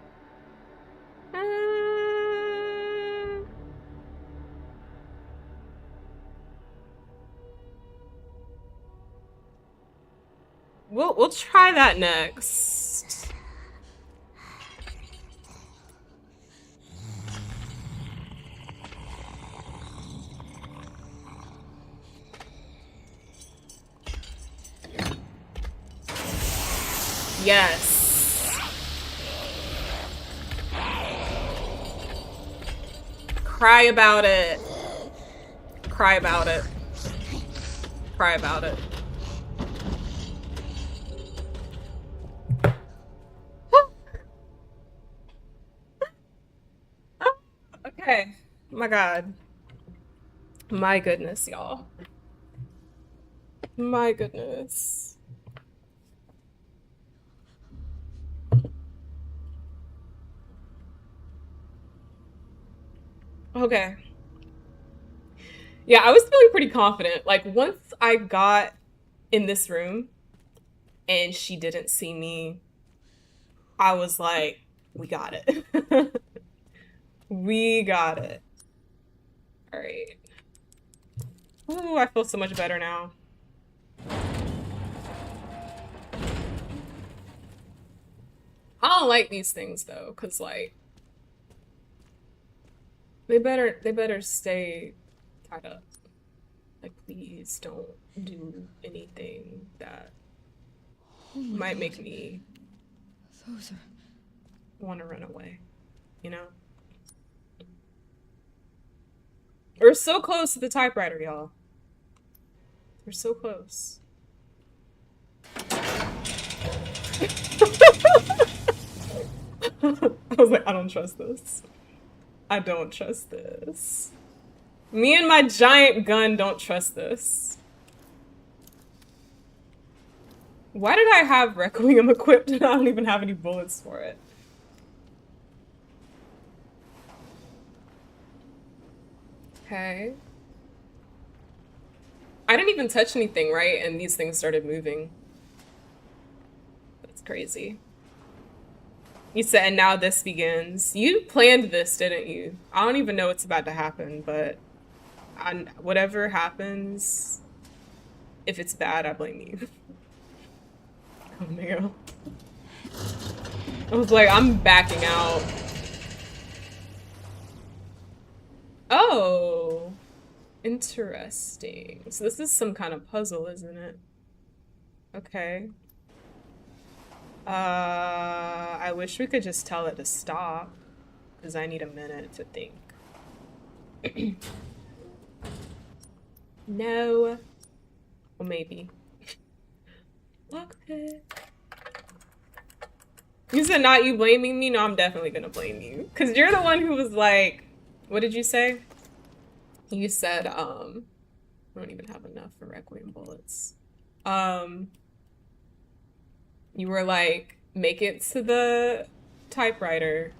We'll try that next. Yes. Cry about it. Cry about it. Cry about it. Okay. Oh my God. My goodness, y'all. My goodness. Okay. Yeah, I was feeling pretty confident. Like, once I got in this room and she didn't see me, I was like, we got it. We got it. All right. Ooh, I feel so much better now. I don't like these things though, cause like they better stay tied up. Like, please don't do anything that might make me Those are... want to run away, you know? We're so close to the typewriter, y'all. We're so close. I was like, I don't trust this. I don't trust this. Me and my giant gun don't trust this. Why did I have Requiem equipped and I don't even have any bullets for it? Okay. I didn't even touch anything, right? And these things started moving. That's crazy. You said, and now this begins. You planned this, didn't you? I don't even know what's about to happen, but whatever happens, if it's bad, I blame you. Oh, man. I was like, I'm backing out. Oh, interesting. So this is some kind of puzzle, isn't it? Okay. I wish we could just tell it to stop, because I need a minute to think. No. Well, maybe. Lockpick. You said not you blaming me? No, I'm definitely gonna blame you. Because you're the one who was like, what did you say? You said, I don't even have enough for Requiem bullets. You were like, make it to the typewriter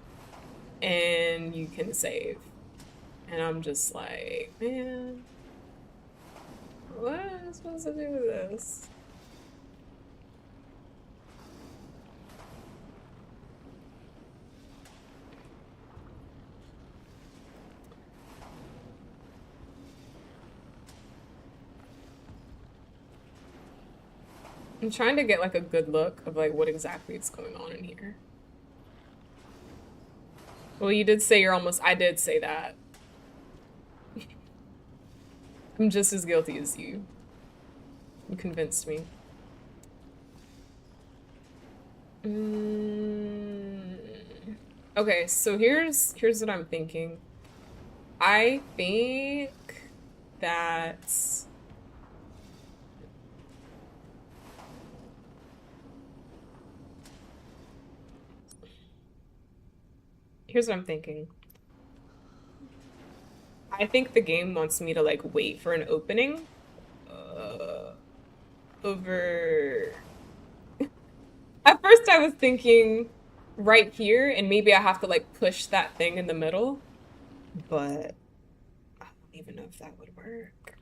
and you can save. And I'm just like, man, what am I supposed to do with this? I'm trying to get like a good look of like what exactly is going on in here. Well, you did say you're almost, I did say that. I'm just as guilty as you. You convinced me. Okay, so here's what I'm thinking. I think that here's what I'm thinking. I think the game wants me to like wait for an opening over. At first I was thinking right here, and maybe I have to like push that thing in the middle, but I don't even know if that would work.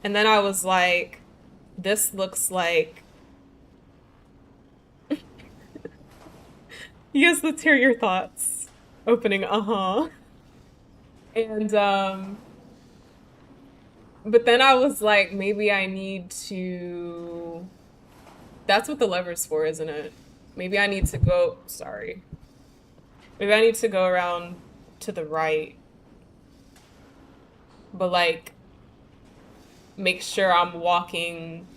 And then I was like, this looks like. Yes, let's hear your thoughts. Opening, And But then I was like, maybe I need to... That's what the lever's for, isn't it? Maybe I need to go... Sorry. Maybe I need to go around to the right. But like, make sure I'm walking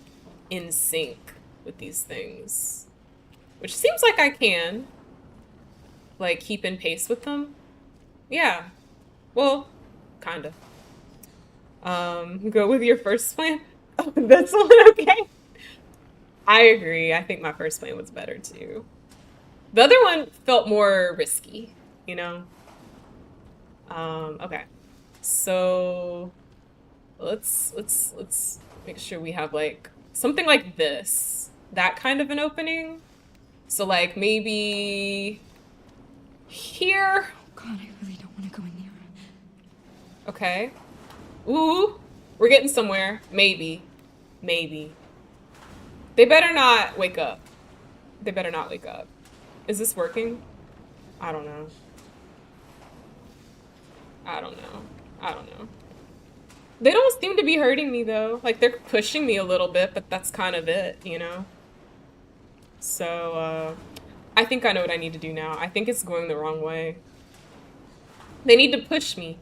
in sync with these things. Which seems like I can. Like, keep in pace with them. Yeah. Well, kinda. Go with your first plan? Oh, this one, okay. I agree. I think my first plan was better too. The other one felt more risky, you know? Okay. So let's make sure we have like something like this. That kind of an opening. So like maybe here. Oh God, I really don't want to go in there. Okay. Ooh, we're getting somewhere. Maybe. Maybe. They better not wake up. They better not wake up. Is this working? I don't know. I don't know. I don't know. They don't seem to be hurting me though. Like they're pushing me a little bit, but that's kind of it, you know? So, I think I know what I need to do now. I think it's going the wrong way. They need to push me.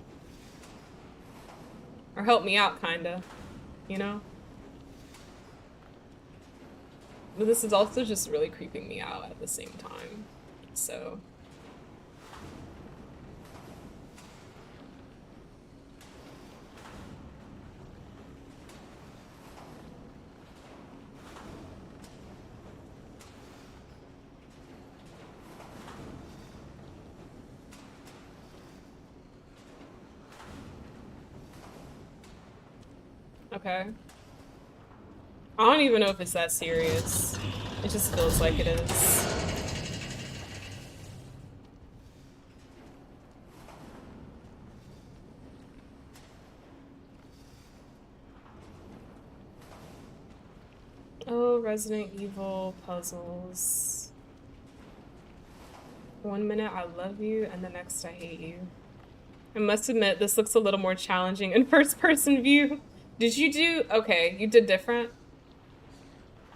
Or help me out, kinda. You know? But this is also just really creeping me out at the same time. So... Okay. I don't even know if it's that serious. It just feels like it is. Oh, Resident Evil puzzles. 1 minute I love you, and the next I hate you. I must admit, this looks a little more challenging in first-person view. Did you do... Okay, you did different.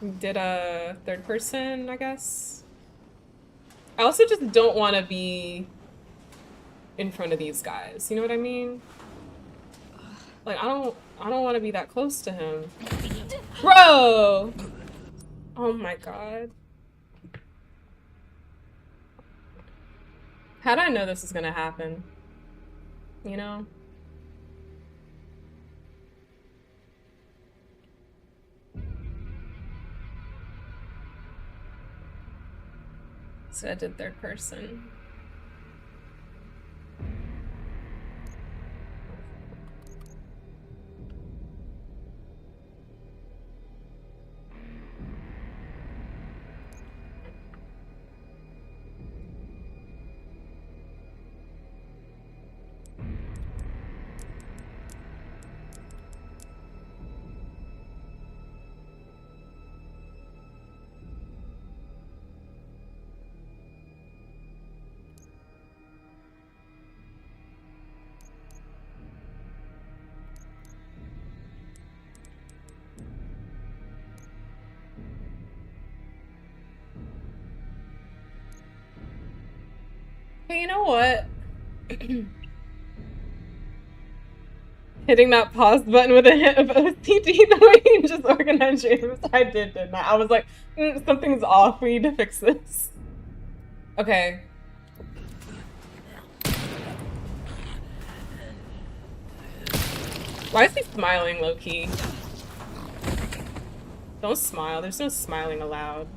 You did a third person, I guess. I also just don't want to be in front of these guys. You know what I mean? Like, I don't want to be that close to him. Bro! Oh my god. How'd I know this was gonna happen? You know? So I did third person. Hey, you know what? Hitting that pause button with a hit of OCD, the way you just organized your... I did, didn't I? I was like, something's off. We need to fix this. Okay. Why is he smiling low-key? Don't smile. There's no smiling allowed.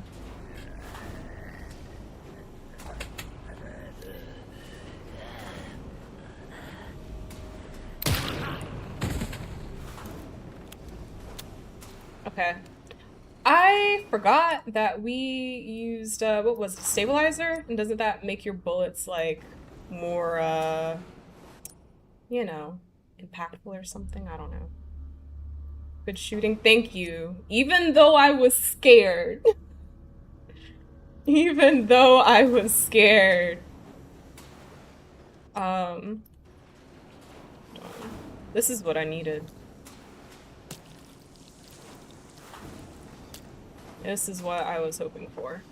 Okay. I forgot that we used, what was it, stabilizer? And doesn't that make your bullets, like, more, you know, impactful or something? I don't know. Good shooting. Thank you. Even though I was scared. Even though I was scared. This is what I needed. This is what I was hoping for.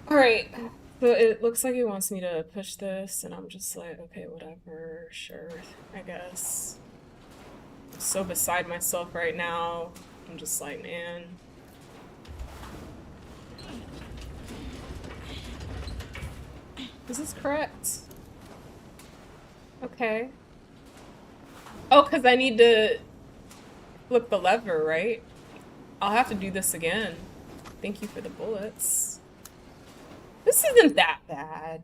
Alright. So it looks like it wants me to push this, and I'm just like, okay, whatever, sure, I guess. I'm so beside myself right now. I'm just like, man. Is this correct? Okay. Oh, because I need to flip the lever, right? I'll have to do this again. Thank you for the bullets. This isn't that bad.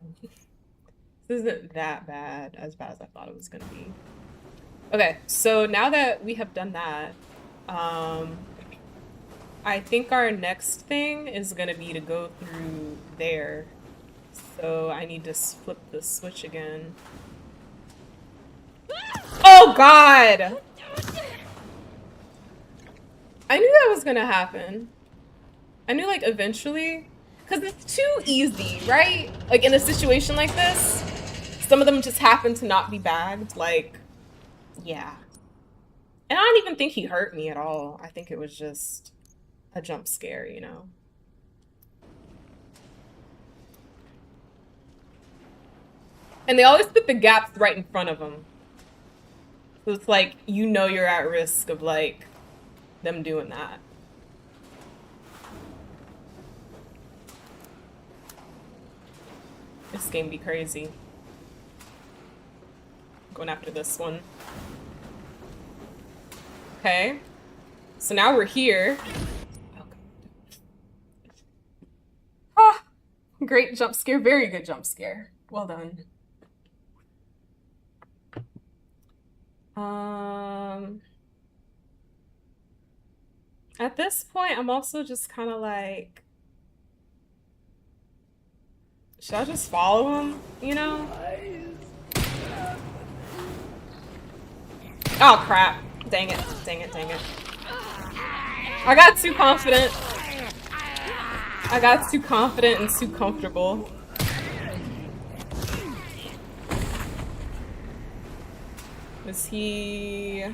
This isn't that bad as I thought it was gonna be. Okay, so now that we have done that, I think our next thing is gonna be to go through there. So I need to flip the switch again. Oh God! I knew that was gonna happen. I knew, like, eventually, because it's too easy, right? Like, in a situation like this, some of them just happen to not be bagged. Like, yeah. And I don't even think he hurt me at all. I think it was just a jump scare, you know? And they always put the gaps right in front of them. So it's like, you know you're at risk of, like, them doing that. This game be crazy. Going after this one. Okay. So now we're here. Ah, great jump scare. Very good jump scare. Well done. At this point, I'm also just kind of like, should I just follow him, you know? Oh, crap. Dang it, dang it, dang it. I got too confident. I got too confident and too comfortable. Is he...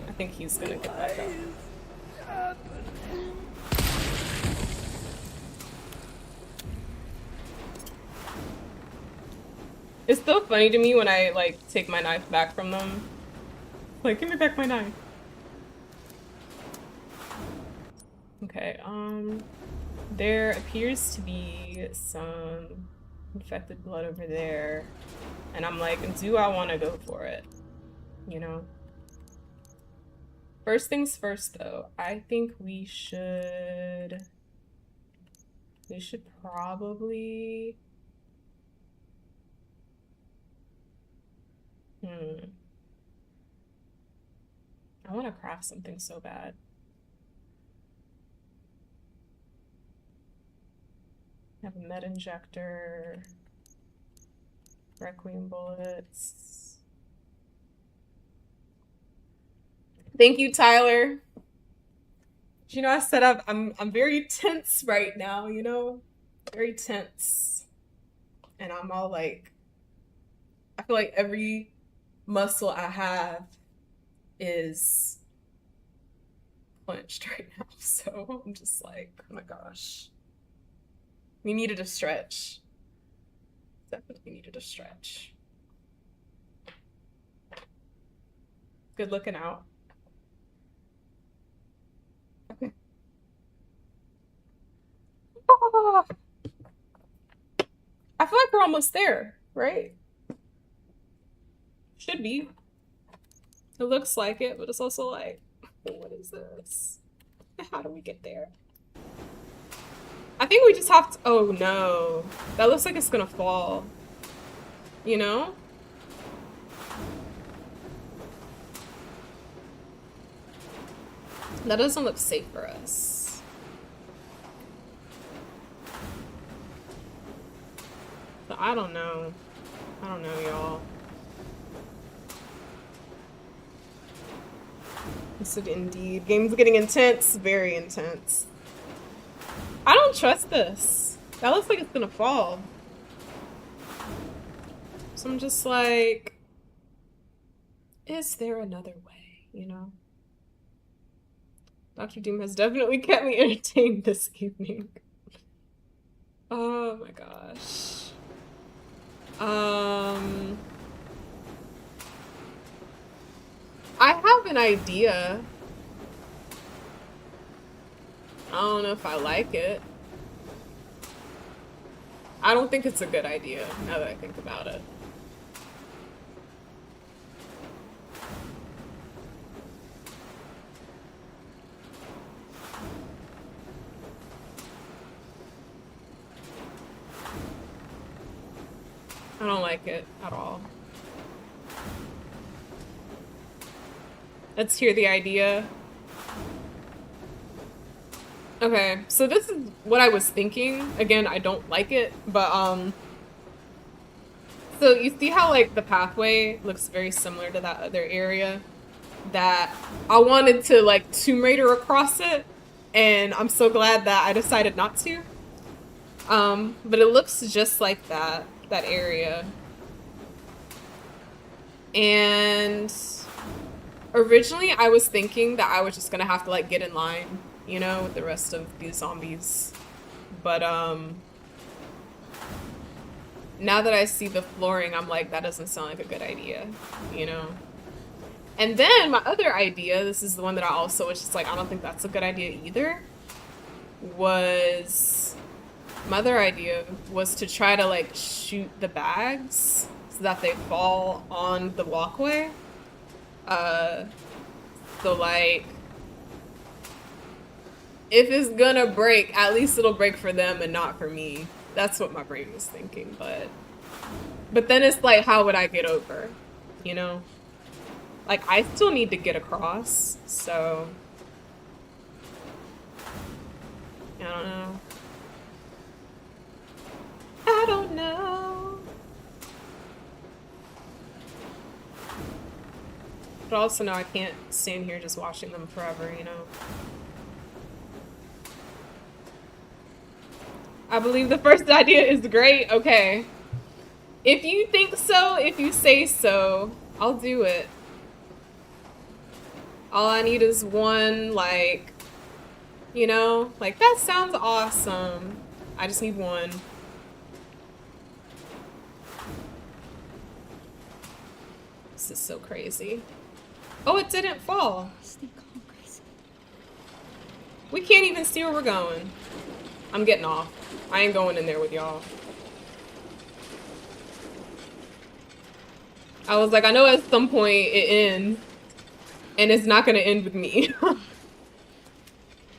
I think he's gonna get back up. It's so funny to me when I, like, take my knife back from them. Like, give me back my knife. Okay, there appears to be some infected blood over there. And I'm like, do I want to go for it? You know? First things first, though. I think we should probably... I want to craft something so bad. I have a med injector. Requiem bullets. Thank you, Tyler. You know, I said I'm very tense right now, you know? Very tense. And I'm all like, I feel like every muscle I have is clenched right now. So I'm just like, oh my gosh. We needed a stretch. Definitely needed a stretch. Good looking out. Okay. Oh. I feel like we're almost there, right? Should be. It looks like it, but it's also like, what is this? How do we get there? I think we just have to, oh no. That looks like it's gonna fall. You know? That doesn't look safe for us. But I don't know. I don't know, y'all. This is indeed. Game's getting intense. Very intense. I don't trust this. That looks like it's gonna fall. So I'm just like, is there another way, you know? Dr. Doom has definitely kept me entertained this evening. Oh my gosh. I have an idea. I don't know if I like it. I don't think it's a good idea, now that I think about it. I don't like it at all. Let's hear the idea. Okay, so this is what I was thinking. Again, I don't like it, but so you see how like the pathway looks very similar to that other area that I wanted to like Tomb Raider across it, and I'm so glad that I decided not to. But it looks just like that area. And originally I was thinking that I was just gonna have to like get in line, you know, with the rest of these zombies. But now that I see the flooring, I'm like, that doesn't sound like a good idea, you know? And then my other idea, this is the one that I also was just like, I don't think that's a good idea either, was my other idea was to try to like shoot the bags so that they fall on the walkway. So like, if it's gonna break, at least it'll break for them and not for me. That's what my brain was thinking, but then it's like, how would I get over, you know? Like, I still need to get across, so I don't know. I don't know. But also now I can't stand here just watching them forever, you know? I believe the first idea is great. Okay. If you think so, if you say so, I'll do it. All I need is one, like, you know, like, that sounds awesome. I just need one. This is so crazy. Oh, it didn't fall. Stay calm, Grace. We can't even see where we're going. I'm getting off. I ain't going in there with y'all. I was like, I know at some point it ends, and it's not gonna end with me.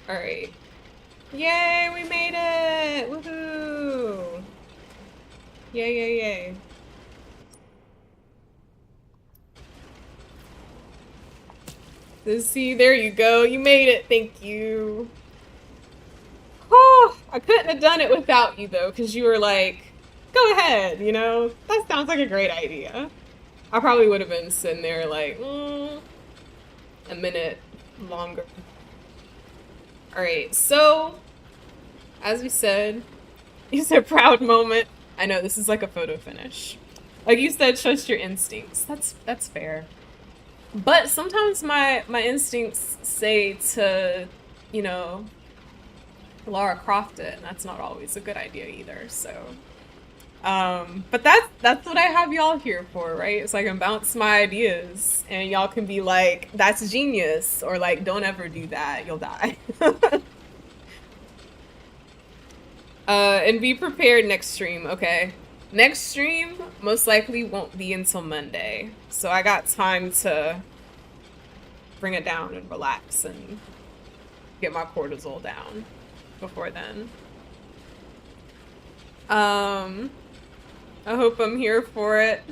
Alright. Yay, we made it! Woohoo! Yay, yay, yay. See, there you go. You made it. Thank you. Oh, I couldn't have done it without you, though, because you were like, go ahead, you know? That sounds like a great idea. I probably would have been sitting there like, a minute longer. Alright, so, as we said, you said proud moment. I know, this is like a photo finish. Like you said, trust your instincts. That's fair. But sometimes my instincts say to, you know, Lara Croft it, and that's not always a good idea either, so. But that's what I have y'all here for, right? So I can bounce my ideas, and y'all can be like, that's genius, or like, don't ever do that, you'll die. And be prepared next stream, okay? Next stream most likely won't be until Monday, so I got time to bring it down and relax and get my cortisol down before then. I hope I'm here for it.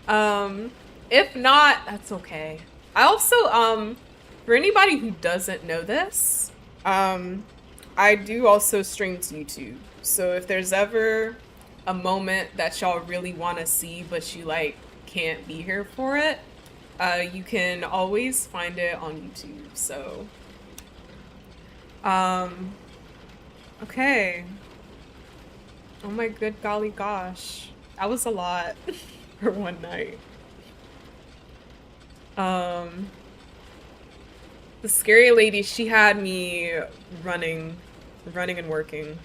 If not, that's okay. I also, for anybody who doesn't know this, I do also stream to YouTube. So if there's ever a moment that y'all really want to see, but you like can't be here for it, you can always find it on YouTube. So, okay. Oh my good golly gosh. That was a lot for one night. The The scary lady, she had me running and working.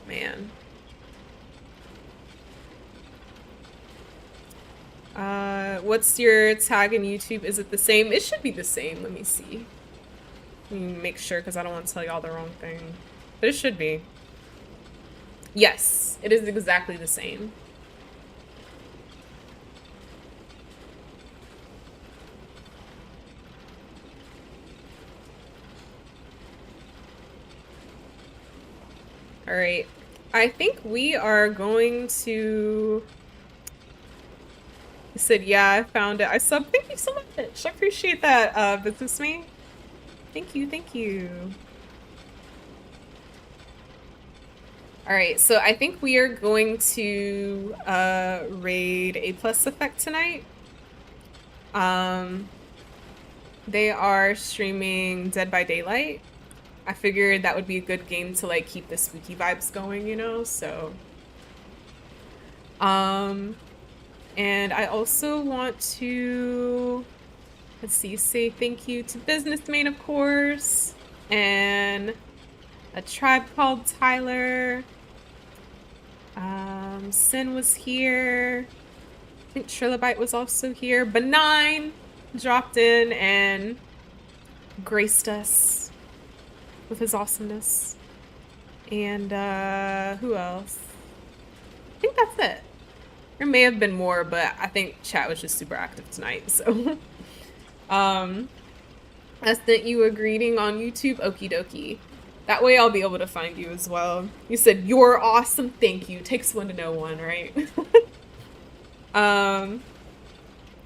Man. What's your tag in YouTube? Is it the same? It should be the same. Let me see. Let me make sure because I don't want to tell y'all the wrong thing. But it should be. Yes, it is exactly the same. All right. I think we are going to... I said, yeah, I found it. I sub. Thank you so much. I appreciate that, business me. Thank you, thank you. All right, so I think we are going to raid A+ Effect tonight. They are streaming Dead by Daylight. I figured that would be a good game to like keep the spooky vibes going, you know, so. And I also want to, let's see, say thank you to Businessman, of course, and A Tribe Called Tyler. Sin was here. I think Trilobite was also here. Benign dropped in and graced us with his awesomeness. And who else? I think that's it. There may have been more, but I think chat was just super active tonight, so. I sent you a greeting on YouTube, okie dokie. That way I'll be able to find you as well. You said, you're awesome, thank you. Takes one to know one, right?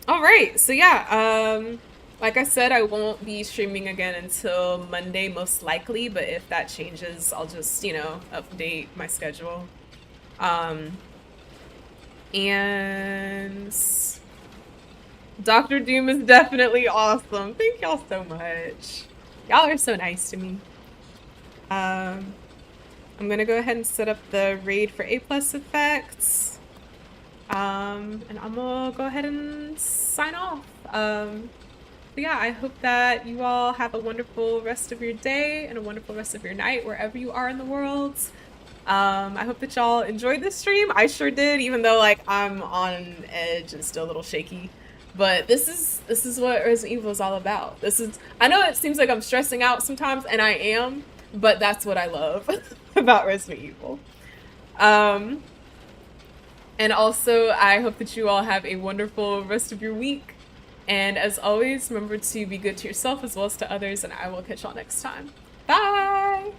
Alright, so yeah, like I said, I won't be streaming again until Monday, most likely, but if that changes, I'll just, you know, update my schedule. And Dr. Doom is definitely awesome. Thank y'all so much. Y'all are so nice to me. I'm gonna go ahead and set up the raid for A+ Effects. And I'm gonna go ahead and sign off. But yeah, I hope that you all have a wonderful rest of your day and a wonderful rest of your night wherever you are in the world. I hope that y'all enjoyed this stream. I sure did, even though like I'm on edge and still a little shaky. But this is what Resident Evil is all about. I know it seems like I'm stressing out sometimes, and I am, but that's what I love about Resident Evil. And also, I hope that you all have a wonderful rest of your week. And as always, remember to be good to yourself as well as to others, and I will catch y'all next time. Bye!